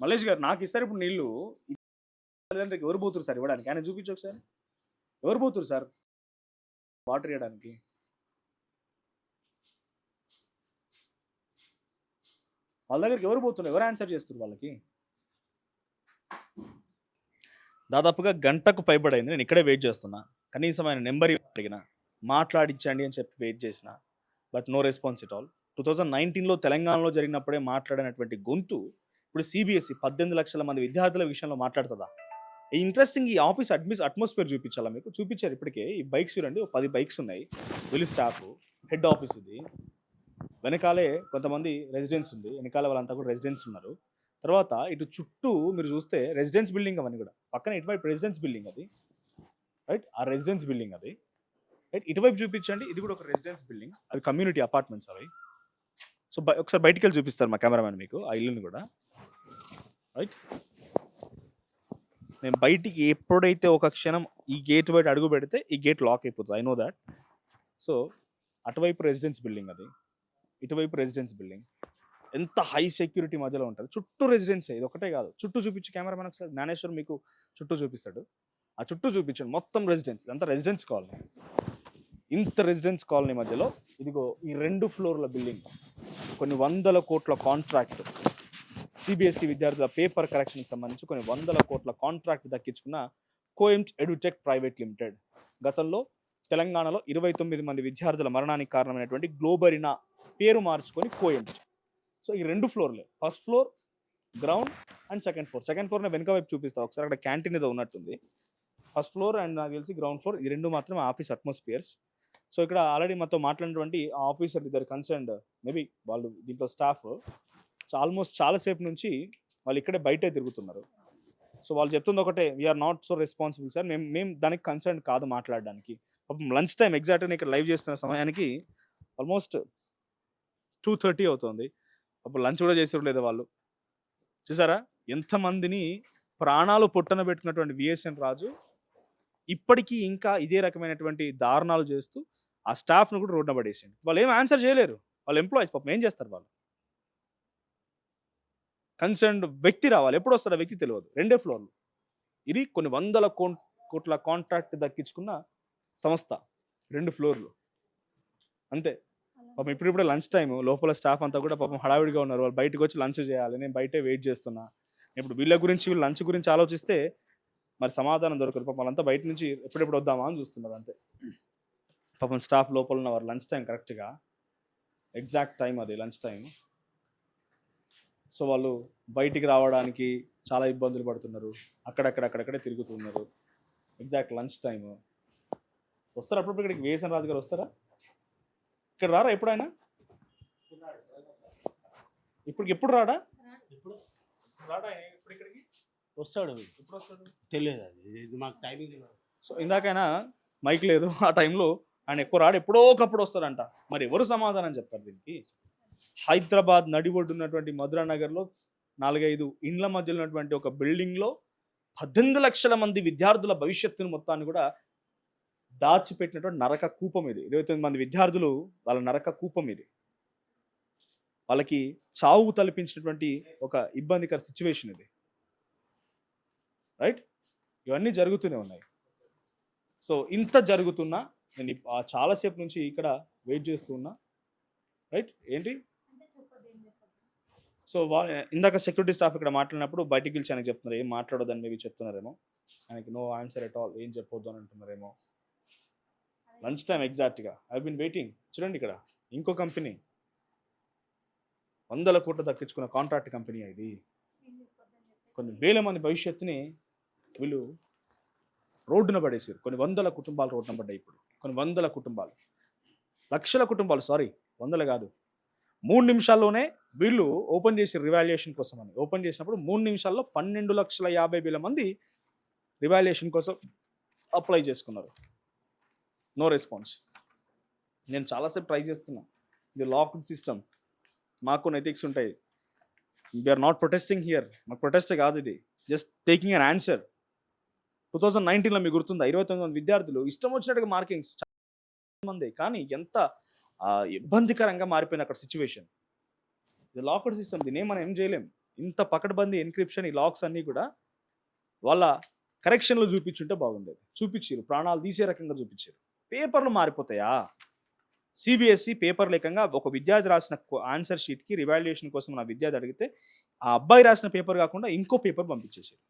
[SPEAKER 1] మల్లేష్ గారు. నాకు ఇస్తారు ఇప్పుడు నీళ్ళు. తల్లిదండ్రులకి ఎవరు పోతున్నారు సార్ ఇవ్వడానికి? ఆయన చూపించు ఒకసారి. ఎవరు పోతున్నారు సార్ వాటర్ ఇవ్వడానికి? వాళ్ళ దగ్గరికి ఎవరు పోతున్నారు? ఎవరు ఆన్సర్ చేస్తున్నారు వాళ్ళకి? దాదాపుగా గంటకు పైబడైంది. నేను ఇక్కడే వెయిట్ చేస్తున్నా. కనీసం ఆయన నెంబర్ అడిగిన, మాట్లాడించండి అని చెప్పి వెయిట్ చేసిన, but no response at all. 2019లో తెలంగాణలో జరిగినప్పుడే మాట్లాడినటువంటి గొంతు ఇప్పుడు సిబిఎస్ఈ 18 లక్షల మంది విద్యార్థుల విషయంలో మాట్లాడుతుందా? ఈ ఇంట్రెస్టింగ్ ఈ ఆఫీస్ అట్మాస్ఫియర్ చూపించాలా మీకు? చూపించారు ఇప్పటికే. ఈ బైక్స్ చూడండి, 10 బైక్స్ ఉన్నాయి. వీళ్ళు స్టాఫ్, హెడ్ ఆఫీస్ ఇది. వెనకాలే కొంతమంది రెసిడెన్స్ ఉంది. వెనకాల వాళ్ళంతా కూడా రెసిడెన్స్ ఉన్నారు. తర్వాత ఇటు చుట్టూ మీరు చూస్తే రెసిడెన్స్ బిల్డింగ్ అవన్నీ కూడా. పక్కన ఇటువైపు రెసిడెన్స్ బిల్డింగ్ అది, రైట్? ఆ రెసిడెన్స్ బిల్డింగ్ అది, రైట్? ఇటువైపు చూపించండి, ఇది కూడా ఒక రెసిడెన్స్ బిల్డింగ్. అవి కమ్యూనిటీ అపార్ట్మెంట్స్ అవి. సో ఒకసారి బయటికి వెళ్ళి చూపిస్తారు మా కెమెరామెన్ మీకు ఆ ఇల్లుని కూడా, రైట్? నేను బయటికి ఎప్పుడైతే ఒక క్షణం ఈ గేట్ బయట అడుగు పెడితే ఈ గేట్ లాక్ అయిపోతుంది. I know that. సో అటువైపు రెసిడెన్స్ బిల్డింగ్ అది, ఇటువైపు రెసిడెన్స్ బిల్డింగ్. ఎంత హై సెక్యూరిటీ మధ్యలో ఉంటుంది. చుట్టూ రెసిడెన్స్, ఇది ఒకటే కాదు. చుట్టూ చూపించి కెమెరామెన్ ఒకసారి, జ్ఞానేశ్వర్ మీకు చుట్టూ చూపిస్తాడు. ఆ చుట్టూ చూపించండి, మొత్తం రెసిడెన్స్. ఇదంతా రెసిడెన్స్ కాలనీ. ఇంత రెసిడెన్స్ కాలనీ మధ్యలో ఇదిగో ఈ 2 ఫ్లోర్ల బిల్డింగ్, కొన్ని 100 కోట్ల కాంట్రాక్ట్, సిబిఎస్ఈ విద్యార్థుల పేపర్ కరెక్షన్కి సంబంధించి కొన్ని 100 కోట్ల కాంట్రాక్ట్ దక్కించుకున్న కోఎంట్ ఎడ్యుటెక్ ప్రైవేట్ లిమిటెడ్. గతంలో తెలంగాణలో 29 మంది విద్యార్థుల మరణానికి కారణమైనటువంటి గ్లోబరినా పేరు మార్చుకొని కోఎంట్. సో ఈ 2 ఫ్లోర్లే, first floor ground and second floor. Second ఫ్లోర్ని వెనక వైపు చూపిస్తా ఒకసారి, అక్కడ క్యాంటీన్ ఏదో ఉన్నట్టుంది. ఫస్ట్ ఫ్లోర్ అండ్ నాకు తెలిసి గ్రౌండ్ ఫ్లోర్, ఈ 2 మాత్రమే ఆఫీస్ అట్మాస్ఫియర్స్. సో ఇక్కడ ఆల్రెడీ మాతో మాట్లాడినటువంటి ఆఫీసర్ ఇద్దరు కన్సర్న్డ్, మేబీ వాళ్ళు దీంట్లో స్టాఫ్ ఆల్మోస్ట్ చాలాసేపు నుంచి వాళ్ళు ఇక్కడే బయటే తిరుగుతున్నారు. సో వాళ్ళు చెప్తుంది ఒకటే, we're not so responsible sir, మేము దానికి కన్సర్న్ కాదు మాట్లాడడానికి. పాపం లంచ్ టైం ఎగ్జాక్ట్గా ఇక్కడ లైవ్ చేస్తున్న సమయానికి ఆల్మోస్ట్ 2:30 అవుతుంది. అప్పుడు లంచ్ కూడా చేసి లేదు వాళ్ళు. చూసారా ఎంతమందిని ప్రాణాలు పొట్టన పెట్టుకున్నటువంటి విఎస్ఎన్ రాజు ఇప్పటికీ ఇంకా ఇదే రకమైనటువంటి దారుణాలు చేస్తూ ఆ స్టాఫ్ను కూడా రోడ్డున పడేసింది. వాళ్ళు ఏం ఆన్సర్ చేయలేరు. వాళ్ళ ఎంప్లాయీస్ పాపం ఏం చేస్తారు వాళ్ళు? కన్సర్న్డ్ వ్యక్తి రావాలి, ఎప్పుడు వస్తాడు ఆ వ్యక్తి తెలియదు. 2 ఫ్లోర్లు, ఇది కొన్ని 100 కోట్ల కాంట్రాక్ట్ దక్కించుకున్న సంస్థ. 2 ఫ్లోర్లు అంతే. పాపం ఇప్పుడిప్పుడే లంచ్ టైం, లోపల స్టాఫ్ అంతా కూడా పాపం హడావిడిగా ఉన్నారు. వాళ్ళు బయటకు వచ్చి లంచ్ చేయాలి, నేను బయటే వెయిట్ చేస్తున్నా. ఇప్పుడు వీళ్ళ గురించి, వీళ్ళు లంచ్ గురించి ఆలోచిస్తే మరి సమాధానం దొరకదు. పాపం వాళ్ళంతా బయట నుంచి ఎప్పుడెప్పుడు వద్దామా అని చూస్తున్నారు అంతే. పాపం స్టాఫ్ లోపల ఉన్నవారు లంచ్ టైం కరెక్ట్గా ఎగ్జాక్ట్ టైం అది లంచ్ టైం. సో వాళ్ళు బయటికి రావడానికి చాలా ఇబ్బందులు పడుతున్నారు. అక్కడక్కడే తిరుగుతున్నారు. Exact lunch time. వస్తారా అప్పుడప్పుడు ఇక్కడికి? విఎస్ఎన్ రాజు గారు వస్తారా? ఇక్కడ రారా ఎప్పుడైనా? ఎప్పుడు రాడా? ఇప్పుడు ఇక్కడికి
[SPEAKER 5] వస్తాడు,
[SPEAKER 1] ఎప్పుడు వస్తాడు
[SPEAKER 5] తెలియదు. అది మాకు టైమింగ్ తెలియదు.
[SPEAKER 1] సో ఇందాకైనా మైక్ లేదు, ఆ టైంలో ఆయన ఎక్కువ రాడు, ఎప్పుడో ఒకప్పుడు వస్తాడంట. మరి ఎవరు సమాధానం చెప్తారు దీనికి? హైదరాబాద్ నడిబొడ్డు ఉన్నటువంటి మధురా నగర్లో 4-5 ఇండ్ల మధ్యలో ఉన్నటువంటి ఒక బిల్డింగ్లో 18 లక్షల మంది విద్యార్థుల భవిష్యత్తును మొత్తాన్ని కూడా దాచిపెట్టినటువంటి నరక కూపం ఇది. 29 మంది విద్యార్థులు వాళ్ళ నరక కూపం ఇది. వాళ్ళకి చావు తలపించినటువంటి ఒక ఇబ్బందికర సిచ్యువేషన్ ఇది, రైట్? ఇవన్నీ జరుగుతూనే ఉన్నాయి. సో ఇంత జరుగుతున్నా నేను చాలాసేపు నుంచి ఇక్కడ వెయిట్ చేస్తూ ఉన్నా, రైట్? ఏంటి? సో ఇందాక సెక్యూరిటీ స్టాఫ్ ఇక్కడ మాట్లాడినప్పుడు బయటికి పిలిచి ఆయనకు చెప్తున్నారు ఏం మాట్లాడొద్దని మేబీ చెప్తున్నారేమో. ఆయనకి నో ఆన్సర్ ఎట్ ఆల్, ఏం చెప్పొద్దు అని అంటున్నారేమో. లంచ్ టైం ఎగ్జాక్ట్గా ఐ బీన్ వెయిటింగ్. చూడండి ఇక్కడ ఇంకో కంపెనీ 100 కోట్లు దక్కించుకున్న కాంట్రాక్ట్ కంపెనీ ఇది. కొన్ని వేల మంది భవిష్యత్తుని వీళ్ళు రోడ్డున పడేసారు. కొన్ని 100 కుటుంబాలు రోడ్డున పడ్డాయి. ఇప్పుడు కొన్ని 100 కుటుంబాలు, లక్షల కుటుంబాలు, సారీ 100 కాదు. 3 నిమిషాల్లోనే వీళ్ళు ఓపెన్ చేసి రివాల్యుయేషన్ కోసం అని ఓపెన్ చేసినప్పుడు 3 నిమిషాల్లో 12,50,000 మంది రివాల్యుయేషన్ కోసం అప్లై చేసుకున్నారు. No response. నేను చాలాసేపు ట్రై చేస్తున్నా. ఇది లాక్డ్ సిస్టమ్, మాకు ఎథిక్స్ ఉంటాయి. We're not protesting here. మాకు ప్రొటెస్ట్ కాదు ఇది, జస్ట్ టేకింగ్ అన్ ఆన్సర్. 2019లో మీకు గుర్తుందా? 29 మంది విద్యార్థులు ఇష్టం వచ్చినట్టుగా మార్కింగ్స్ మంది, కానీ ఎంత ఇబ్బందికరంగా మారిపోయిన అక్కడ సిచ్యువేషన్. ఇది లాక్డ్ సిస్టమ్, దీన్ని మనం ఏం చేయలేం. ఇంత పకడ్బందీ ఎన్క్రిప్షన్, ఈ లాక్స్ అన్నీ కూడా వాళ్ళ కరెక్షన్లో చూపించుంటే బాగుండేది. చూపించారు, ప్రాణాలు తీసే రకంగా చూపించారు. పేపర్లు మారిపోతాయా? సిబిఎస్ఈ పేపర్ లేకంగా ఒక విద్యార్థి రాసిన ఆన్సర్ షీట్కి రివాల్యుయేషన్ కోసం నా విద్యార్థి అడిగితే ఆ అబ్బాయి రాసిన పేపర్ కాకుండా ఇంకో పేపర్ పంపించేసారు.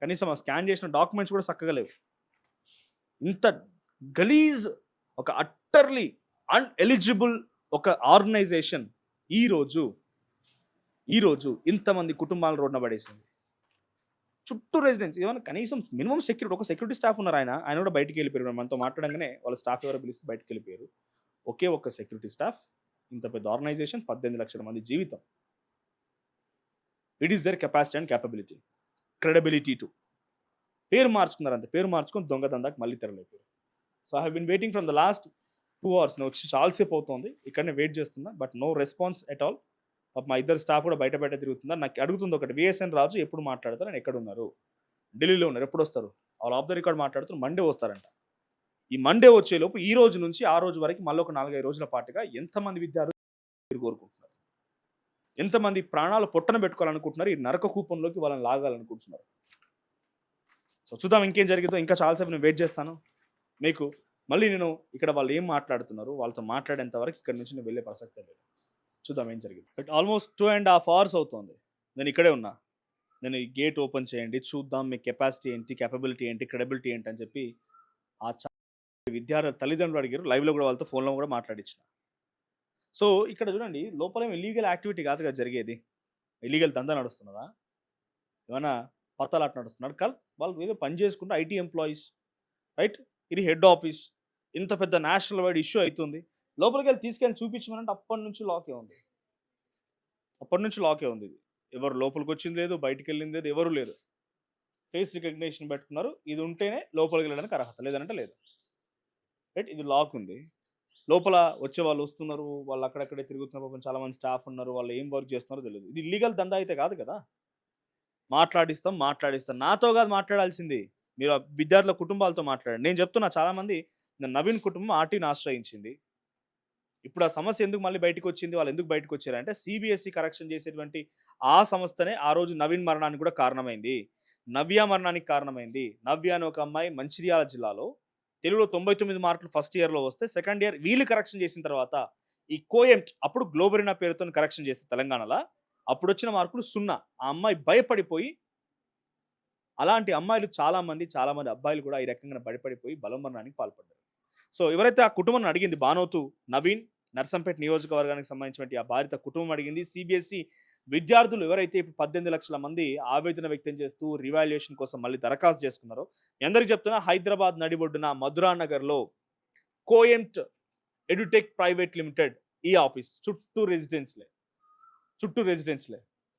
[SPEAKER 1] కనీసం ఆ స్కాన్ చేసిన డాక్యుమెంట్స్ కూడా చక్కగా లేవు. ఇంత గలీజ్, ఒక అట్టర్లీ అన్ఎలిజిబుల్ ఒక ఆర్గనైజేషన్ ఈరోజు ఇంతమంది కుటుంబాలను రోడ్న పడేసింది. చుట్టూ రెసిడెన్స్, ఏమైనా కనీసం మినిమం సెక్యూరిటీ, ఒక సెక్యూరిటీ స్టాఫ్ ఉన్నారు, ఆయన కూడా బయటికి వెళ్ళిపోయారు. మనతో మాట్లాడంగానే వాళ్ళ స్టాఫ్ ఎవరో పిలిస్తే బయటికి వెళ్ళిపోయారు. ఒకే ఒక్క సెక్యూరిటీ స్టాఫ్, ఇంత పెద్ద ఆర్గనైజేషన్, 18 లక్షల మంది జీవితం. It is their capacity and capability, credibility too. పేరు మార్చుకున్నారు అంతే, పేరు మార్చుకొని దొంగ దందాకి మళ్ళీ తెరలేపారు. So I have been waiting from the last 2 hours. నేను వచ్చి చాలాసేపు అవుతుంది, ఇక్కడనే వెయిట్ చేస్తున్నా, but no response at all. మా ఇద్దరు స్టాఫ్ కూడా బయట తిరుగుతున్నారు. నాకు అడుగుతుంది ఒకటి, విఎస్ఎన్ రాజు ఎప్పుడు మాట్లాడతారు, నేను ఎక్కడ ఉన్నారు, ఢిల్లీలో ఉన్నారు, ఎప్పుడు వస్తారు? వాళ్ళు ఆఫ్ ద రికార్డ్ మాట్లాడుతున్నారు, మండే వస్తారంట. ఈ మండే వచ్చేలోపు ఈ రోజు నుంచి ఆ రోజు వరకు మళ్ళీ ఒక 4-5 రోజుల పాటుగా ఎంతమంది విద్యార్థులు కోరుకుంటున్నారు, ఎంతమంది ప్రాణాలు పొట్టన పెట్టుకోవాలనుకుంటున్నారు, ఈ నరక కూపంలోకి వాళ్ళని లాగాలనుకుంటున్నారు. సో చూద్దాం ఇంకేం జరిగిందో. ఇంకా చాలాసేపు నేను వెయిట్ చేస్తాను. మీకు మళ్ళీ నేను ఇక్కడ వాళ్ళు ఏం మాట్లాడుతున్నారు వాళ్ళతో మాట్లాడేంత వరకు ఇక్కడ నుంచి నేను వెళ్ళే ప్రసక్తే లేదు. చూద్దాం ఏం జరిగింది. బట్ ఆల్మోస్ట్ 2.5 hours అవుతుంది నేను ఇక్కడే ఉన్నా. నేను ఈ గేట్ ఓపెన్ చేయండి, చూద్దాం మీ కెపాసిటీ ఏంటి, క్యాపబిలిటీ ఏంటి, క్రెడిబిలిటీ ఏంటి అని చెప్పి ఆ విద్యార్థుల తల్లిదండ్రులు అడిగారు. లైవ్లో కూడా వాళ్ళతో ఫోన్లో కూడా మాట్లాడించిన. సో ఇక్కడ చూడండి, లోపల ఇల్లీగల్ యాక్టివిటీ కాదు కదా జరిగేది, ఇల్లీగల్ దందా నడుస్తున్నదా, ఏమైనా పత్తాలాట నడుస్తున్నాడు కాదు. వాళ్ళు ఏదో పని చేసుకుంటే ఐటీ ఎంప్లాయీస్, రైట్, ఇది హెడ్ ఆఫీస్, ఇంత పెద్ద నేషనల్ వైడ్ ఇష్యూ అవుతుంది, లోపలికి వెళ్ళి తీసుకెళ్ళి చూపించమనంటే అప్పటి నుంచి లాకే ఉంది. ఇది ఎవరు లోపలికి వచ్చింది లేదు, బయటికి వెళ్ళింది లేదు, ఎవరు లేదు. ఫేస్ రికగ్నిషన్ పెట్టుకున్నారు, ఇది ఉంటేనే లోపలికి వెళ్ళడానికి అర్హత, లేదంటే లేదు. రైట్, ఇది లాక్ ఉంది. లోపల వచ్చే వాళ్ళు వస్తున్నారు, వాళ్ళు అక్కడక్కడే తిరుగుతున్నారు, చాలా మంది స్టాఫ్ ఉన్నారు, వాళ్ళు ఏం వర్క్ చేస్తున్నారో తెలియదు. ఇది ఇల్లీగల్ దందా అయితే కాదు కదా. మాట్లాడిస్తాం. నాతో కాదు మాట్లాడాల్సింది, మీరు ఆ విద్యార్థుల కుటుంబాలతో మాట్లాడండి. నేను చెప్తున్నా, చాలామంది నవీన్ కుటుంబం ఆర్టీని ఆశ్రయించింది. ఇప్పుడు ఆ సమస్య ఎందుకు మళ్ళీ బయటకు వచ్చింది, వాళ్ళు ఎందుకు బయటకు వచ్చారంటే సిబిఎస్ఈ కరెక్షన్ చేసేటువంటి ఆ సంస్థనే ఆ రోజు నవీన్ మరణానికి కూడా కారణమైంది, నవ్య మరణానికి కారణమైంది. నవ్య అనే ఒక అమ్మాయి మంచిర్యాల జిల్లాలో తెలుగులో 99 మార్కులు ఫస్ట్ ఇయర్లో వస్తే సెకండ్ ఇయర్ వీళ్ళు కరెక్షన్ చేసిన తర్వాత ఈ కోఎంట్, అప్పుడు గ్లోబరినా పేరుతో కరెక్షన్ చేస్తే తెలంగాణలో, అప్పుడు వచ్చిన మార్కులు 0. ఆ అమ్మాయి భయపడిపోయి, అలాంటి అమ్మాయిలు చాలామంది అబ్బాయిలు కూడా ఈ రకంగా భయపడిపోయి బలమరణానికి పాల్పడ్డారు. సో ఎవరైతే ఆ కుటుంబాన్ని అడిగింది, బానోతు నవీన్, నర్సంపేట నియోజకవర్గానికి సంబంధించినటువంటి ఆ బాధిత కుటుంబం అడిగింది. సిబిఎస్ఈ విద్యార్థులు ఎవరైతే ఇప్పుడు 18 లక్షల మంది ఆవేదన వ్యక్తం చేస్తూ రివాల్యుయేషన్ కోసం మళ్ళీ దరఖాస్తు చేసుకున్నారో, ఎందరికి చెప్తున్నా, హైదరాబాద్ నడిబొడ్డున మధురా నగర్లో కోఎంట్ ఎడ్యుటెక్ ప్రైవేట్ లిమిటెడ్ ఈ ఆఫీస్ చుట్టూ రెసిడెన్స్లే.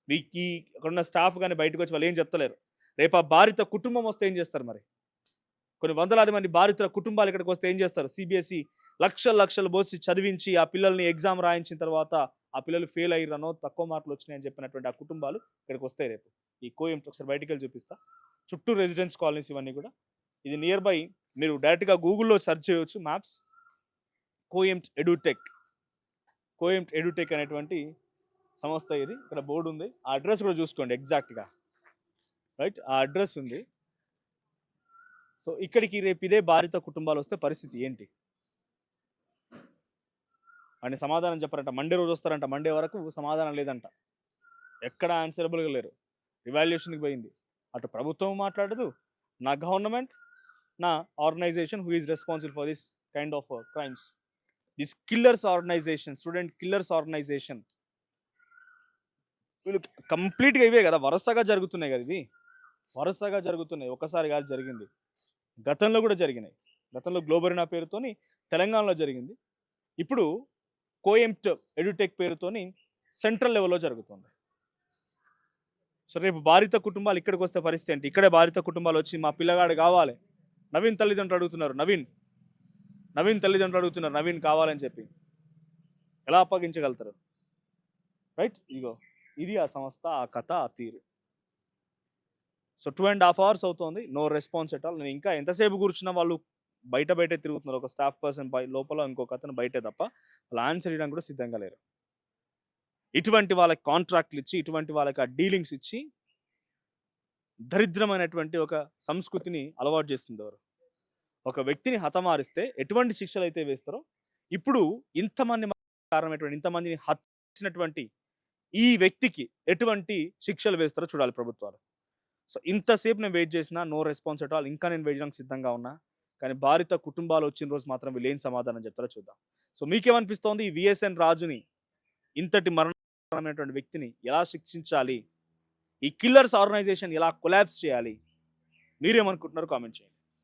[SPEAKER 1] మీకు అక్కడున్న స్టాఫ్ కానీ బయటకు వచ్చి వాళ్ళు ఏం చెప్తలేరు. రేపు ఆ బాధిత కుటుంబం వస్తే ఏం చేస్తారు? మరి కొన్ని వందలాది మంది బాధితుల కుటుంబాలు ఇక్కడికి వస్తే ఏం చేస్తారు? సిబిఎస్ఈ లక్షలు పోసి చదివించి ఆ పిల్లల్ని ఎగ్జామ్ రాయించిన తర్వాత ఆ పిల్లలు ఫెయిల్ అయ్యారనో, తక్కువ మార్కులు వచ్చినాయని చెప్పినటువంటి ఆ కుటుంబాలు ఇక్కడికి వస్తాయి రేపు. ఈ కోఎంట్ ఒకసారి బయటికి వెళ్ళి చూపిస్తా. చుట్టూ రెసిడెన్స్ కాలనీస్ ఇవన్నీ కూడా. ఇది నియర్ బై, మీరు డైరెక్ట్గా గూగుల్లో సెర్చ్ చేయవచ్చు, మ్యాప్స్. కోఎంట్ ఎడ్యుటెక్ అనేటువంటి సంస్థ ఇది. ఇక్కడ బోర్డు ఉంది, ఆ అడ్రస్ కూడా చూసుకోండి ఎగ్జాక్ట్గా, రైట్, ఆ అడ్రస్ ఉంది. సో ఇక్కడికి రేపు ఇదే బాధిత కుటుంబాలు వస్తే పరిస్థితి ఏంటి అని సమాధానం చెప్పారంట. మండే రోజు వస్తారంట, మండే వరకు సమాధానం లేదంట, ఎక్కడ ఆన్సరబుల్గా లేరు. రివాల్యుయేషన్కి పోయింది, అటు ప్రభుత్వం మాట్లాడదు, నా గవర్నమెంట్, నా organisation who is responsible for this kind of crimes, this killers organisation, student killers organisation. వీళ్ళు కంప్లీట్గా ఇవే కదా, వరుసగా జరుగుతున్నాయి కదా, ఇవి వరుసగా జరుగుతున్నాయి, ఒకసారి కాదు జరిగింది, గతంలో కూడా జరిగినాయి. గతంలో గ్లోబరినా పేరుతోని తెలంగాణలో జరిగింది, ఇప్పుడు కోఎంట్ ఎడ్యుటెక్ పేరుతోని సెంట్రల్ లెవెల్లో జరుగుతుంది. సో రేపు బాధిత కుటుంబాలు ఇక్కడికి వస్తే పరిస్థితి ఏంటి? ఇక్కడే బాధిత కుటుంబాలు వచ్చి మా పిల్లగాడు కావాలి, నవీన్ తల్లిదండ్రులు అడుగుతున్నారు, నవీన్ తల్లిదండ్రులు అడుగుతున్నారు, నవీన్ కావాలని చెప్పి ఎలా అప్పగించగలుగుతారు? రైట్, ఇగో ఇది ఆ సంస్థ, ఆ కథ, ఆ తీరు. సో 2.5 hours అవుతుంది, నో రెస్పాన్స్ ఎట్ ఆల్. నేను ఇంకా ఎంతసేపు కూర్చున్నా వాళ్ళు బయటే తిరుగుతున్నారు. ఒక స్టాఫ్ పర్సన్ లోపల, ఇంకొక అతను బయటే తప్ప వాళ్ళు ఆన్సర్ ఇవ్వడానికి కూడా సిద్ధంగా లేరు. ఇటువంటి వాళ్ళకి కాంట్రాక్ట్లు ఇచ్చి, ఇటువంటి వాళ్ళకి ఆ డీలింగ్స్ ఇచ్చి దరిద్రమైనటువంటి ఒక సంస్కృతిని అలవాటు చేస్తుంది ఎవరు? ఒక వ్యక్తిని హతమారిస్తే ఎటువంటి శిక్షలు అయితే వేస్తారో ఇప్పుడు ఇంతమందిని హత్యించినటువంటి ఈ వ్యక్తికి ఎటువంటి శిక్షలు వేస్తారో చూడాలి ప్రభుత్వాలు. సో ఇంతసేపు నేను వెయిట్ చేసినా నో రెస్పాన్స్ అట్ ఆల్. ఇంకా నేను వెయిట్ చేయడానికి సిద్ధంగా ఉన్నా. కానీ భారత కుటుంబాలు వచ్చిన రోజు మాత్రం వీళ్ళు ఏం సమాధానం చెప్తారో చూద్దాం. సో మీకేమనిపిస్తోంది? ఈ విఎస్ఎన్ రాజుని, ఇంతటి మరణమైనటువంటి వ్యక్తిని ఎలా శిక్షించాలి? ఈ కిల్లర్స్ ఆర్గనైజేషన్ ఎలా కొలాబ్స్ చేయాలి? మీరేమనుకుంటున్నారు? కామెంట్ చేయండి.